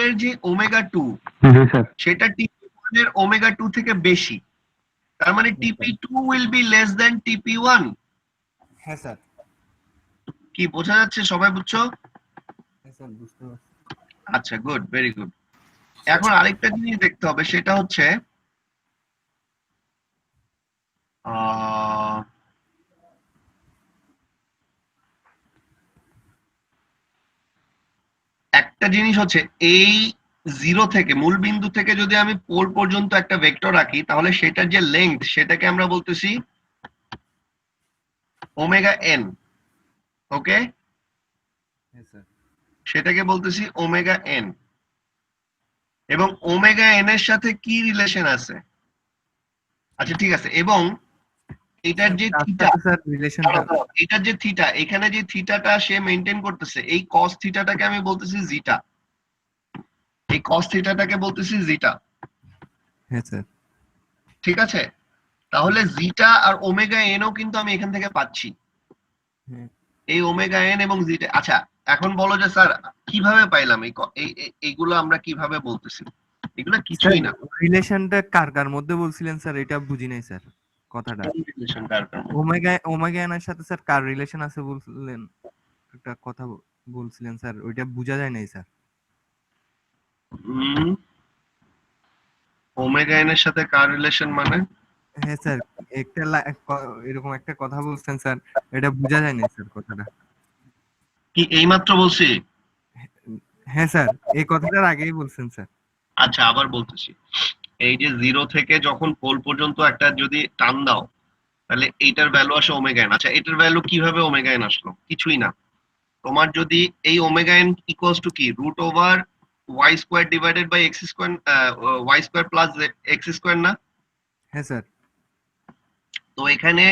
এর যে ওমেগা 2 সেটা TP1 এর ওমেগা 2 থেকে বেশি। তার মানে TP2 will be less than TP1। হ্যাঁ স্যার। কি বোঝা যাচ্ছে? সবাই বুঝছো? হ্যাঁ স্যার বুঝতে পারছি। আচ্ছা, গুড, ভেরি গুড। এখন আরেকটা জিনিস দেখতে হবে, সেটা হচ্ছে একটা জিনিস হচ্ছে এই জিরো থেকে মূল বিন্দু থেকে যদি আমি পোল পর্যন্ত একটা ভেক্টর রাখি তাহলে সেটার যে লেংথ সেটাকে আমরা বলতেছি ওমেগা এন। ওকে, হ্যাঁ স্যার। সেটাকে বলতেছি ওমেগা এন। এবং ওমেগা এন এর সাথে কি রিলেশন আছে? আচ্ছা ঠিক আছে, এবং এটার যে থিটা, স্যার রিলেশনটা এটার যে থিটা, এখানে যে থিটাটা সে মেনটেন করতেছে, এই কস থিটাটাকে আমি বলতেছি জিটা। এই কস থিটাটাকে বলতেছি জিটা। হ্যাঁ স্যার। ঠিক আছে, তাহলে জিটা আর ওমেগা এনও কিন্তু আমি এখান থেকে পাচ্ছি, হ্যাঁ। এই ওমেগা এন এবং জিটা। আচ্ছা এখন বলো যে স্যার কিভাবে পাইলাম এইগুলো আমরা কিভাবে বলতেছি? এগুলো কিছুই না। রিলেশনটা কার কার মধ্যে বলছিলেন স্যার? এটা বুঝি নাই স্যার কথাটা। রিলেশন কার? ওমেগা এনের সাথে স্যার কার রিলেশন আছে বলছিলেন? একটা কথা বলছিলেন স্যার, ওইটা বোঝা যায় নাই স্যার। ওমেগা এন এর সাথে কার রিলেশন মানে? হ্যাঁ স্যার, একটা এরকম একটা কথা বলছেন স্যার, এটা বোঝা যায় নাই স্যার কথাটা। কি এইমাত্র বলছি? হ্যাঁ স্যার, এই কথাটার আগেই বলছেন স্যার। আচ্ছা আবার বলতেছি, এই যে জিরো থেকে যখন পোল পর্যন্ত একটা যদি টান দাও তাহলে এইটার ভ্যালু আসে ওমেগা এন। আচ্ছা এটার ভ্যালু কিভাবে ওমেগা এন আসলো? কিছুই না, তোমার যদি এই ওমেগা এন ইকুয়ালস টু কি root over Y square divided by X square, Y square plus X square না? হ্যাঁ স্যার। তো এখানে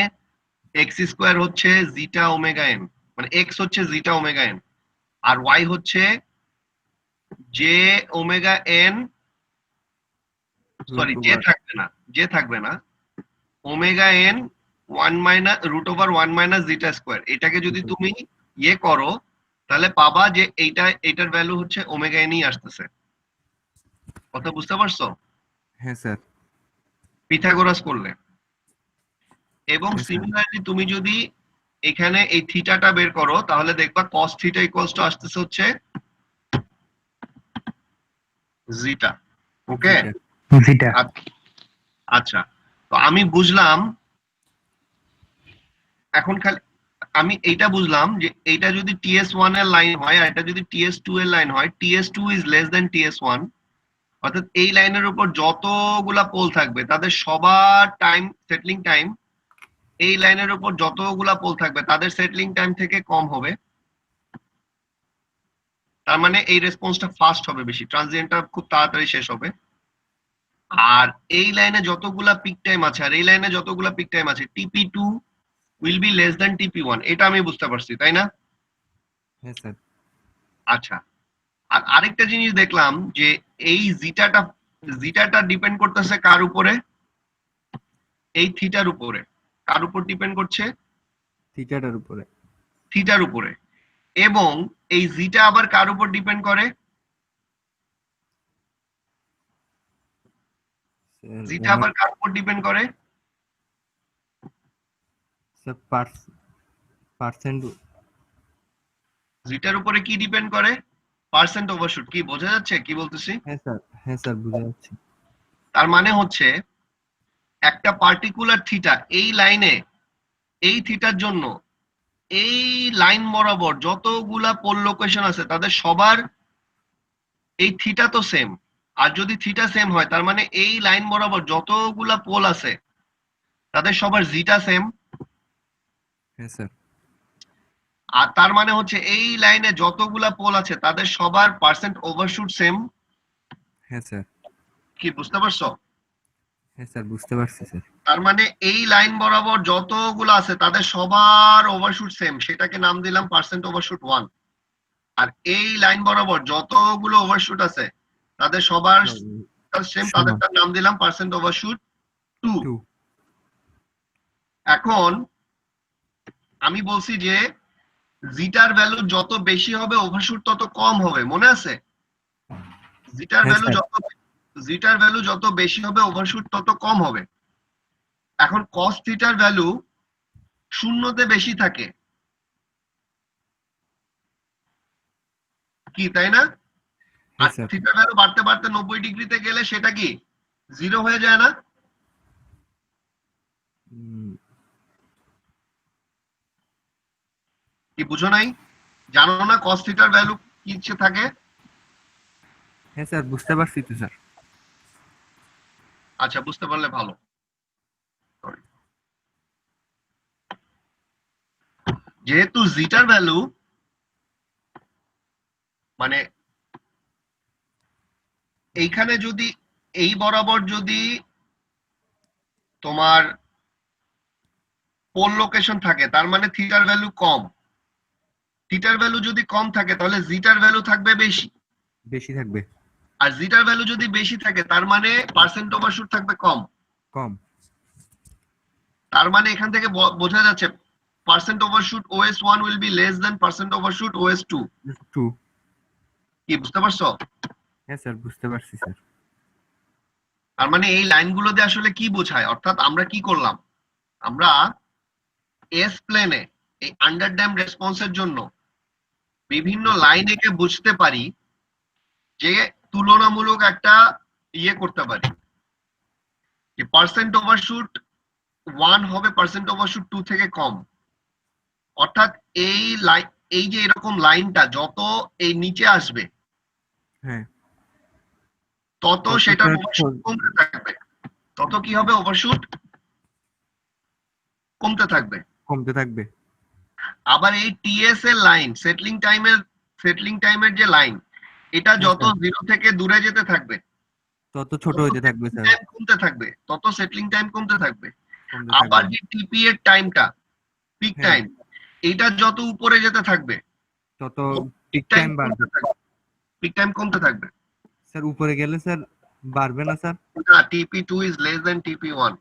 এক্স স্কোয়ার হচ্ছে জিটা ওমেগা এন, মানে এক্স হচ্ছে জিটা ওমেগা এন, আর ওয়াই হচ্ছে J omega N, sorry J থাকবে না, জে থাকবে না, omega N 1 minus root over 1 minus zeta square. এটাকে যদি তুমি ইয়ে করো তাহলে পাবা যে এইটার ভ্যালু হচ্ছে ওমেগা এনই আসতেছে। কথা বুঝতে পারছো? হ্যাঁ স্যার। পিথাগোরাস করলে। এবং হ্যাঁ, স্যার। সিমিলারলি তুমি যদি এখানে এই থিটাটা বের করো তাহলে দেখবা cos থিটা ইকুয়ালস টু আসতেছে হচ্ছে জিটা। ওকে, জিটা। আচ্ছা তো আমি বুঝলাম, এখন খালি আমি এইটা বুঝলাম যে এইটা যদি TS1 এর লাইন হয় আর এটা যদি TS2 এর লাইন হয়, TS2 is less than TS1। অর্থাৎ এই লাইনের উপর যতগুলা পোল থাকবে তাদের সবার টাইম, সেটলিং টাইম, এই লাইনের উপর যতগুলা পোল থাকবে তাদের সেটলিং টাইম থেকে কম হবে। তার মানে এই রেসপন্সটা ফাস্ট হবে বেশি, ট্রানজিয়েন্টটা খুব তাড়াতাড়ি শেষ হবে। আর এই লাইনে যতগুলা পিক টাইম আছে আর এই লাইনে যতগুলা পিক টাইম আছে, TP2 will be less than TP1। এটা আমি বুঝতে পারছি, তাই না? হ্যাঁ স্যার। আচ্ছা, আর আরেকটা জিনিস দেখলাম যে এই জিটাটা ডিপেন্ড করতেছে কার উপরে? এই থিটার উপরে। কার উপর ডিপেন্ড করছে? থিটাটার উপরে। থিটার উপরে। এবং এই জিটা আবার কার উপর ডিপেন্ড করে? জিটা আবার কার উপর ডিপেন্ড করে? Sir percent. জিটার উপরে কি ডিপেন্ড করে? Percent overshoot. কি বোঝা যাচ্ছে কি বলতেছি? হ্যাঁ স্যার। হ্যাঁ স্যার, বুঝা যাচ্ছে। তার মানে হচ্ছে একটা পার্টিকুলার থিটা, এই লাইনে, এই থিটার জন্য এই লাইন বরাবর যতগুলা পোল লোকেশন আছে তাদের সবার এই থিটা তো সেম। আর যদি থিটা সেম হয় তার মানে এই লাইন বরাবর যতগুলা পোল আছে তাদের সবার জিটা সেম। হ্যাঁ স্যার। আর তার মানে হচ্ছে এই লাইনে যতগুলা পোল আছে তাদের সবার পার্সেন্ট ওভারশুট সেম। হ্যাঁ স্যার। কি বুঝতে পারছো? হ্যাঁ স্যার, বুঝতে পারছি স্যার। তার মানে এই লাইন বরাবর যতগুলো আছে তাদের সবার ওভারশুট সেম, সেটাকে নাম দিলাম পার্সেন্ট ওভারশুট 1। আর এই লাইন বরাবর যতগুলো ওভারশুট আছে তাদের সবার সেম, সমান। তাদেরটার নাম দিলাম পার্সেন্ট ওভারশুট 2। 2। এখন আমি বলছি যে জিটার ভ্যালু যত বেশি হবে ওভারশুট তত কম হবে, মনে আছে? জিটার হ্যাঁ, ভ্যালু যত বেশি হবে ওভারশুট তত কম হবে। এখন কস থিটার ভ্যালু শূন্যতে বেশি থাকে, কি তাই না? আর হ্যাঁ স্যার। থিটার ভ্যালু বাড়তে বাড়তে 90 ডিগ্রিতে গেলে সেটা কি জিরো হয়ে যায় না? কি বুঝো নাই? জানো না কস থিটার ভ্যালু কি ইচ্ছে থাকে? হ্যাঁ স্যার, বুঝতে পারছি তো স্যার। আচ্ছা, বুঝতে পারলে ভালো। Sorry. যেহেতু জিটার ভ্যালু মানে এইখানে যদি এই বরাবর যদি তোমার পোল লোকেশন থাকে তার মানে থিটার ভ্যালু কম। থিটার ভ্যালু যদি কম থাকে তাহলে জিটার ভ্যালু থাকবে বেশি। বেশি থাকবে। আর জিটার ভ্যালু যদি বেশি থাকে তার মানে পার্সেন্ট ওভারশুট থাকবে কম। কম। তার মানে এখান থেকে বোঝা যাচ্ছে percent overshoot OS1 will be less than percent overshoot OS2। 2। কি বুঝতে পারছো? হ্যাঁ স্যার, বুঝতে পারছি স্যার। তার মানে এই লাইনগুলো দিয়ে আসলে কি বোঝায়, অর্থাৎ আমরা কি করলাম, আমরা এস প্লেনে এই আন্ডার ড্যাম রেসপন্সের জন্য বিভিন্ন লাইন এঁকে বুঝতে পারি যে তুলনামূলক একটা ইয়ে করতে পারি যে পার্সেন্ট ওভারশুট 1 হবে পার্সেন্ট ওভারশুট 2 থেকে কম। অর্থাৎ এই লাইন, এই যে এরকম লাইনটা যত এই নিচে আসবে হ্যাঁ। তত তত সেটার তার ওভারশুট কমতে থাকবে। তত কি হবে? ওভারশুট কমতে থাকবে। কমতে থাকবে। আবার এই টিএস এর লাইন, সেটলিং টাইমের যে লাইন, এটা হ্যাঁ, যত স্যার। 0 থেকে দূরে যেতে থাকবে তত ছোট হইতে থাকবে স্যার। টাইম কমতে থাকবে, তত সেটলিং টাইম কমতে থাকবে। কমতে আবার থাকবে। যে টিপি এর টাইমটা, পিক হ্যাঁ। টাইম, এটা যত উপরে যেতে থাকবে তত পিক টাইম বাড়বে। পিক টাইম কমতে থাকবে। স্যার উপরে গেলে স্যার বাড়বে না স্যার? না, TP2 is less than TP1।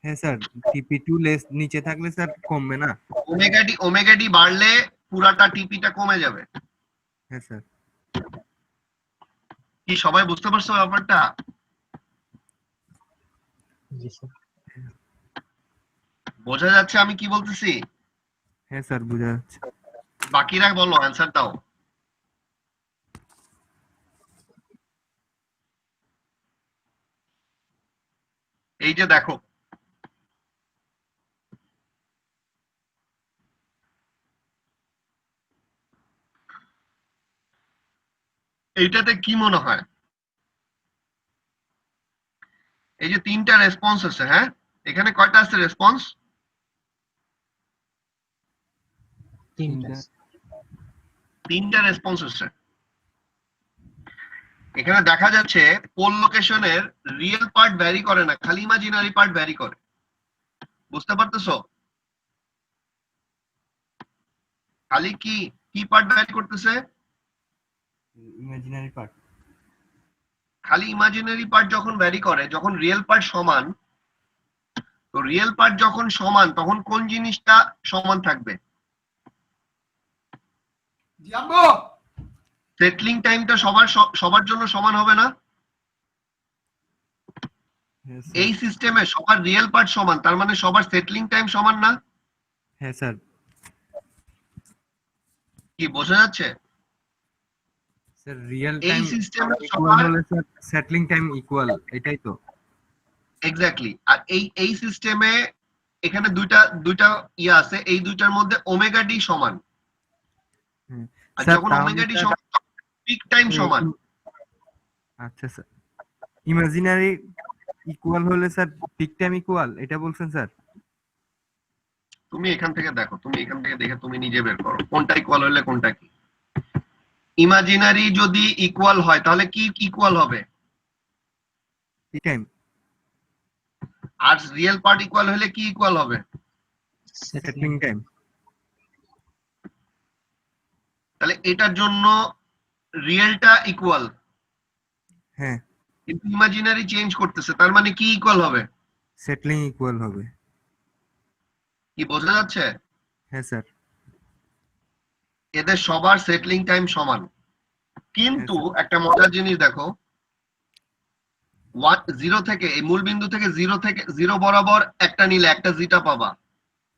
হ্যাঁ স্যার, TP2 লেস নিচে থাকলে স্যার কমবে না? ওমেগা ডি বাড়লে পুরাটা টিপিটা কমে যাবে। হ্যাঁ স্যার। কি সবাই বুঝতে পারছো ব্যাপারটা? জি স্যার। বোঝা যাচ্ছে আমি কি বলতেছি? হ্যাঁ স্যার, বোঝা যাচ্ছে। বাকিরা বলো, অ্যান্সার দাও। এই যে দেখো, এইটাতে কি মনে হয়? এই যে 3টা রেসপন্স আছে, হ্যাঁ, এখানে কয়টা আছে রেসপন্স? 3টা রেসপন্স আছে। এখানে দেখা যাচ্ছে পোল লোকেশনের রিয়েল পার্ট ভ্যারি করে না, খালি ইমাজিনারি পার্ট ভ্যারি করে। বুঝতে পারতেছো? খালি কি কি পার্ট ভ্যারি করতেছে? Imaginary part. খালি ইমাজিনারি পার্ট যখন ভ্যারি করে, যখন রিয়েল পার্ট সমান, তো রিয়েল পার্ট যখন সমান তখন কোন জিনিসটা সমান থাকবে? সেটলিং টাইমটা সবার জন্য সমান হবে না? হ্যাঁ এই স্যার। সিস্টেমে সবার রিয়েল পার্ট সমান, তার মানে সবার সেটলিং টাইম সমান না? হ্যাঁ স্যার। কি বোঝা যাচ্ছে? স্যার রিয়েল এই টাইম সিস্টেমে ইকুয়াল সবার হলে স্যার সেটলিং টাইম ইকুয়াল, এটাই তো? এক্স্যাক্টলি। আর এই সিস্টেমে এখানে দুইটা ইয়ে আছে, এই দুইটার মধ্যে ওমেগা ডি সমান। আর স্যার যখন তাহলে ওমেগা ডি স্যার সমান পিক টাইম সমান। আচ্ছা স্যার, ইমাজিনারি ইকুয়াল হলে স্যার পিক টাইম ইকুয়াল, এটা বলছেন স্যার? তুমি এখান থেকে দেখো, তুমি এখান থেকে দেখে তুমি নিজে বের করো কোনটা ইকুয়াল হলে কোনটা কি। ইমাজিনারি যদি ইকুয়াল হয় তাহলে কি ইকুয়াল হবে, টি টাইম। আর রিয়েল পার্ট ইকুয়াল হলে কি ইকুয়াল হবে? Settling time. তাহলে এটার জন্য রিয়েলটা ইকুয়াল, হ্যাঁ, কিন্তু ইমাজিনারি চেঞ্জ করতেছে, তার মানে কি ইকুয়াল হবে? সেটলিং ইকুয়াল হবে। কি বোঝা যাচ্ছে? হ্যাঁ স্যার। এদের সবার সেটলিং টাইম সমান, কিন্তু একটা মজার জিনিস দেখো, 0 থেকে এই মূল বিন্দু থেকে 0 বরাবর একটা নিলে একটা জিটা পাবা,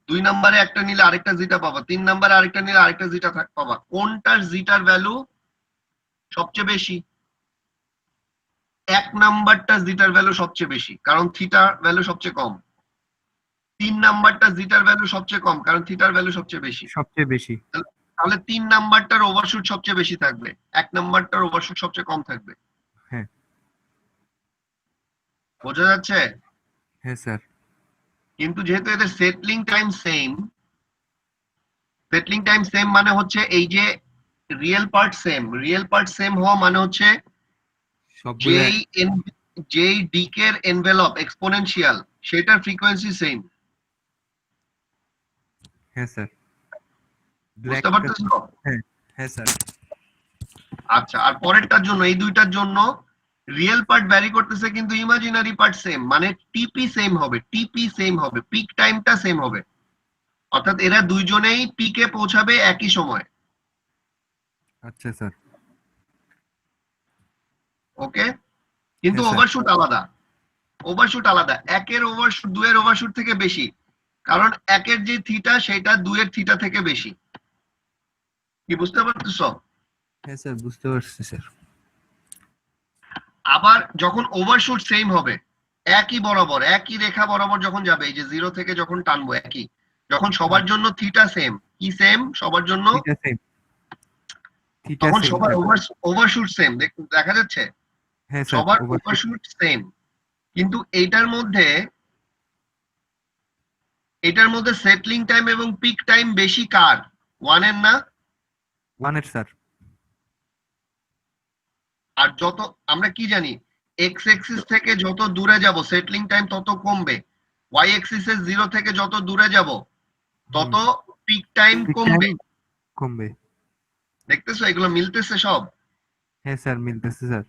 2 নম্বরে একটা নিলে আরেকটা জিটা পাবা, 3 নম্বরে আরেকটা নিলে আরেকটা জিটা পাবা। কোনটার জিটার ভ্যালু সবচেয়ে বেশি? 1 নাম্বারটা জিটার ভ্যালু সবচেয়ে বেশি, কারণ থিটার ভ্যালু সবচেয়ে কম। 3 নাম্বারটা জিটার ভ্যালু সবচেয়ে কম, কারণ থিটার ভ্যালু সবচেয়ে বেশি। সবচেয়ে বেশি। তাহলে 3 নাম্বারটার ওভারশুট সবচেয়ে বেশি থাকবে, 1 নাম্বারটার ওভারশুট সবচেয়ে কম থাকবে। হ্যাঁ। বোঝা যাচ্ছে? হ্যাঁ স্যার। কিন্তু যেহেতু এদের settling time same, settling time same মানে হচ্ছে এই যে রিয়েল পার্ট সেম হওয়া মানে হচ্ছে সবগুলো যেই ডিকের এনভেলপ এক্সপোনেনশিয়াল সেটার ফ্রিকোয়েন্সি সেম। হ্যাঁ স্যার। বুঝতে পারতেছো? হ্যাঁ স্যার। আচ্ছা, আর পরেরটার জন্য, এই দুইটার জন্য রিয়েল পার্ট ভ্যারি করতেছে কিন্তু ইমাজিনারি পার্ট সেম, মানে টিপি সেম হবে, পিক টাইমটা সেম হবে, অর্থাৎ এরা দুইজনেই পিকে পৌঁছাবে একই সময়। আচ্ছা স্যার। ওকে, কিন্তু হ্যাঁ, স্যার। ওভারশুট আলাদা, 1-এর ওভারশুট 2-এর ওভারশুট থেকে বেশি, কারণ 1-এর যে থিটা সেটা 2-এর থিটা থেকে বেশি। কি বুঝতে পারতেছো? হ্যাঁ স্যার, বুঝতে পারছি স্যার। আবার যখন ওভারশুট সেম হবে, একই বরাবর একই রেখা বরাবর যখন যাবে, এই যে 0 থেকে যখন টানবো একই, যখন সবার জন্য থিটা সেম, কি সেম সবার জন্য, থিটা সেম। থিটা তখন সেম। সবার ওভারশুট সেম। দেখা যাচ্ছে হ্যাঁ স্যার। সবার ওভারশুট সেম, কিন্তু এটার মধ্যে সেটলিং টাইম এবং পিক টাইম বেশি কার? 1-এর না? 1-এর স্যার। আর যত আমরা কি জানি, এক্স এক্সিস থেকে যত দূরে যাব সেটলিং টাইম তত কমবে, ওয়াই এক্সিসের 0 থেকে যত দূরে যাব তত পিক টাইম কমবে। কমবে। দেখতেছো এগুলো মিলতেছে সব? হ্যাঁ স্যার, মিলতেছে স্যার।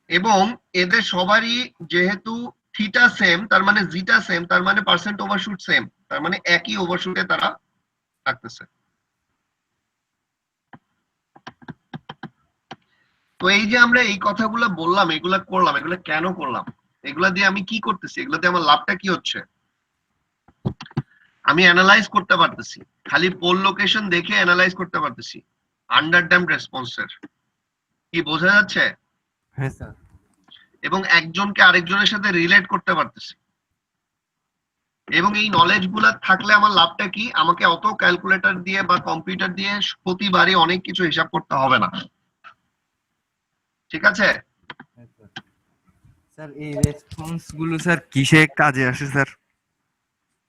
এবং এদের সবারই যেহেতু থিটা সেম, তার মানে জিটা সেম, তার মানে পার্সেন্ট ওভারশুট সেম, তার মানে একই ওভারশুটে তারা থাকতেছে। তো এই যে আমরা এই কথাগুলো বললাম, এগুলা করলাম, এগুলো কেন করলাম, এগুলা দিয়ে আমি কি করতেছি, এগুলা দিয়ে আমার লাভটা কি হচ্ছে? আমি অ্যানালাইজ করতে পারতেছি, খালি পোল লোকেশন দেখে অ্যানালাইজ করতে পারতেছি আন্ডার ড্যাম্পড রেসপন্সের। কি বোঝা যাচ্ছে? হ্যাঁ স্যার। এবং একজনকে আরেকজনের সাথে রিলেট করতে পারতেছি। এবং এই নলেজ গুলা থাকলে আমার লাভটা কি, আমাকে অত ক্যালকুলেটর দিয়ে বা কম্পিউটার দিয়ে প্রতিবারই অনেক কিছু হিসাব করতে হবে না। ঠিক আছে? স্যার এই রেসপন্স গুলো স্যার কিসে কাজে আসে স্যার?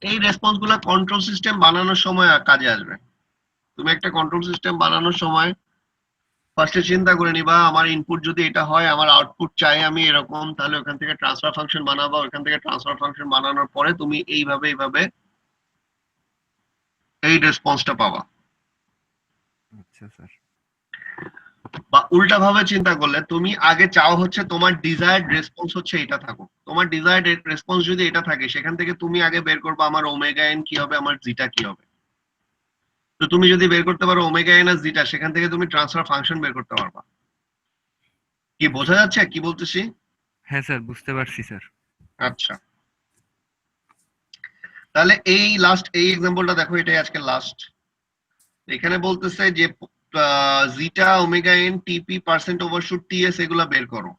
এই রেসপন্স গুলা কন্ট্রোল সিস্টেম বানানোর সময় কাজে আসবে। তুমি একটা কন্ট্রোল সিস্টেম বানানোর সময় ফার্স্টে চিন্তা করে নিবা, আমার ইনপুট যদি এটা হয়, আমার আউটপুট চাই আমি এরকম, তাহলে ওখান থেকে ট্রান্সফার ফাংশন বানাবো, ওখান থেকে ট্রান্সফার ফাংশন বানানোর পরে তুমি এইভাবে এই রেসপন্সটা পাবা। আচ্ছা স্যার। বা উল্টা ভাবে চিন্তা করলে তুমি আগে চাও হচ্ছে তোমার ডিজায়ার্ড রেসপন্স হচ্ছে এটা থাকো, তোমার ডিজায়ার্ড রেসপন্স যদি এটা থাকে, সেখান থেকে তুমি আগে বের করবে আমার ওমেগা এন কি হবে, আমার জিটা কি হবে। তো তুমি যদি বের করতে পারো ওমেগা এন আর জিটা, সেখান থেকে তুমি ট্রান্সফার ফাংশন বের করতে পারবা। কি বোঝা যাচ্ছে কি বলতেছি? হ্যাঁ স্যার, বুঝতে পারছি স্যার। আচ্ছা, তাহলে এই এক্সাম্পলটা দেখো, এটাই আজকে লাস্ট। এখানে বলতেছে যে জিটা ওমেগা এন টিপি পার্সেন্ট ওভারশুট টিএস এগুলা বের করো,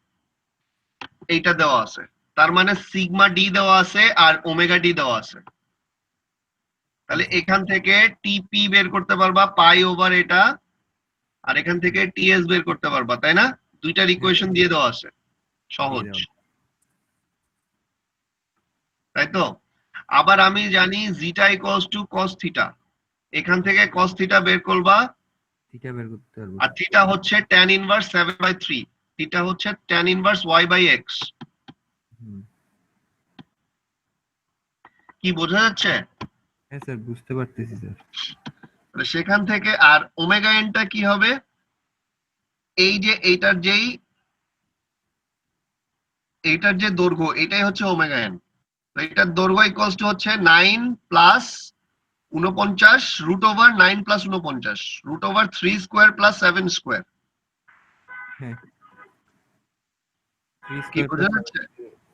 এইটা দেওয়া আছে, তার মানে সিগমা ডি দেওয়া আছে আর ওমেগা ডি দেওয়া আছে। তাহলে এখান থেকে টিপি বের করতে পারবা পাই ওভার এটা, আর এখান থেকে টিএস বের করতে পারবা, তাই না? দুইটার ইকুয়েশন দিয়ে দেওয়া আছে, সহজ, তাই তো? আবার আমি জানি জিটা ইকুয়ালস টু কস থিটা, এখান থেকে কস থিটা বের করবা, থিটা বের করতে পারবো আর থিটা হচ্ছে tan ইনভার্স 7/3, থিটা হচ্ছে tan ইনভার্স y/x। হুম। কি বোঝা যাচ্ছে? হ্যাঁ স্যার বুঝতে পারতেছি স্যার। তাহলে সেখান থেকে আর ওমেগা এনটা কি হবে, এই যে এইটার যে দৈর্ঘ্য এটাই হচ্ছে ওমেগা এন, তো এটার দৈর্ঘ্য ইকুয়ালস টু হচ্ছে 9 plus 49 root over 9 plus 49 root over 3 square plus 7 square. হ্যাঁ কি বোঝা যাচ্ছে?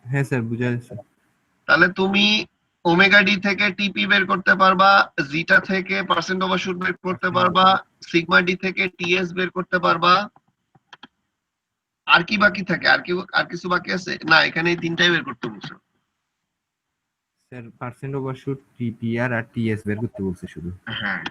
হ্যাঁ স্যার বুঝা যাচ্ছে। তাহলে তুমি ওমেগা ডি থেকে টিপি বের করতে পারবা, জিটা থেকে পার্সেন্ট ওভারশুট বের করতে পারবা, সিগমা ডি থেকে টিএস বের করতে পারবা। আর কি বাকি থাকে? আর কিছু বাকি আছে না? এখানে এই তিনটাই বের করতে বলছো। স্যার পার্সেন্ট ওভারশুট টিপিআর আর টিএস বের করতে বলছে শুধু। হ্যাঁ,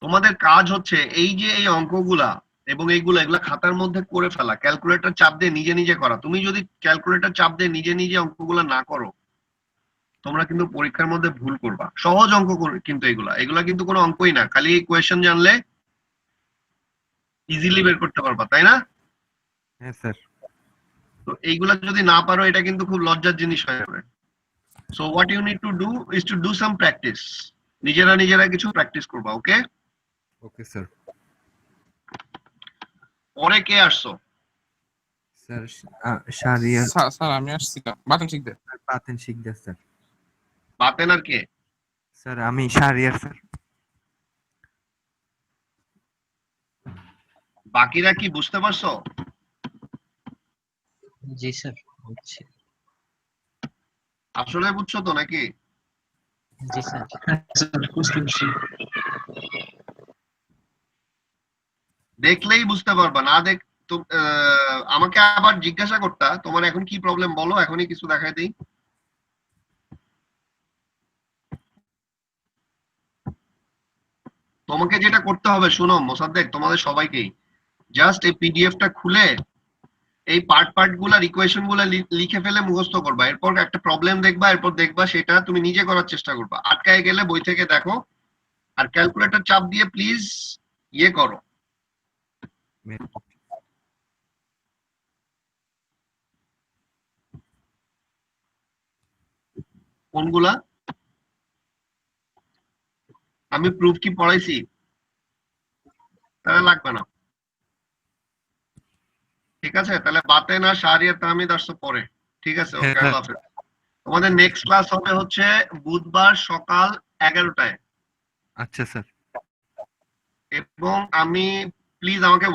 তোমাদের কাজ হচ্ছে এই যে এই অঙ্কগুলা এবং এগুলা খাতার মধ্যে করে ফেলা, ক্যালকুলেটর চাপ দিয়ে নিজে নিজে করা। তুমি যদি ক্যালকুলেটর চাপ দিয়ে নিজে নিজে অঙ্কগুলা না করো, তোমরা কিন্তু পরীক্ষার মধ্যে ভুল করবা। সহজ অঙ্ক কিন্তু এগুলা কিন্তু কোনো অঙ্কই না, খালি এই কোয়েশ্চেন জানলে ইজিলি বের করতে পারবা, তাই না? হ্যাঁ স্যার। তো এইগুলা যদি না পারো এটা কিন্তু খুব লজ্জার জিনিস হয়ে যাবে। So what you need to do is to do some practice, নিজেরা কিছু প্র্যাকটিস করবা। Okay, okay sir. পরে কে আসছো? স্যার শারিয়ার স্যার আমি আসছিলাম বাটন শিখতে। আর পাতেন শিকদার স্যার। বাতেন আর কে? স্যার আমি শারিয়ার স্যার। বাকিরা কি বুঝতে পারছো? জি স্যার বুঝছি। আসলে বুঝছো তো নাকি? জি স্যার। স্যার বুঝতে পারছি। দেখলেই বুঝতে পারবা, না দেখ তো আমাকে আবার জিজ্ঞাসা করতা তোমার এখন কি প্রবলেম বলো, এখনই কিছু দেখাই দিই। তোমাকে যেটা করতে হবে, শোনো মোসাদ্দেক, তোমাদের সবাইকেই জাস্ট এই পিডিএফটা খুলে এই পার্ট গুলা ইকুয়েশন গুলা লিখে ফেলে মুখস্থ করবা। এরপর একটা প্রবলেম দেখবা, এরপর দেখবা সেটা তুমি নিজে করার চেষ্টা করবা। আটকায় গেলে বই থেকে দেখো, আর ক্যালকুলেটর চাপ দিয়ে প্লিজ ইয়ে করো। কোনগুলা? আমি প্রুফ কি পড়াইছি? তাহলে লাগবে না। ঠিক আছে, তাহলে বাতেন আর শাহরিয়ার তাহমিদ আসছো পরে। ঠিক আছে, ওকে, আল্লাহ হাফেজ। তোমাদের নেক্সট ক্লাস হবে হচ্ছে বুধবার সকাল 11টায়, আচ্ছা স্যার। এবং আমি প্লিজ আমাকে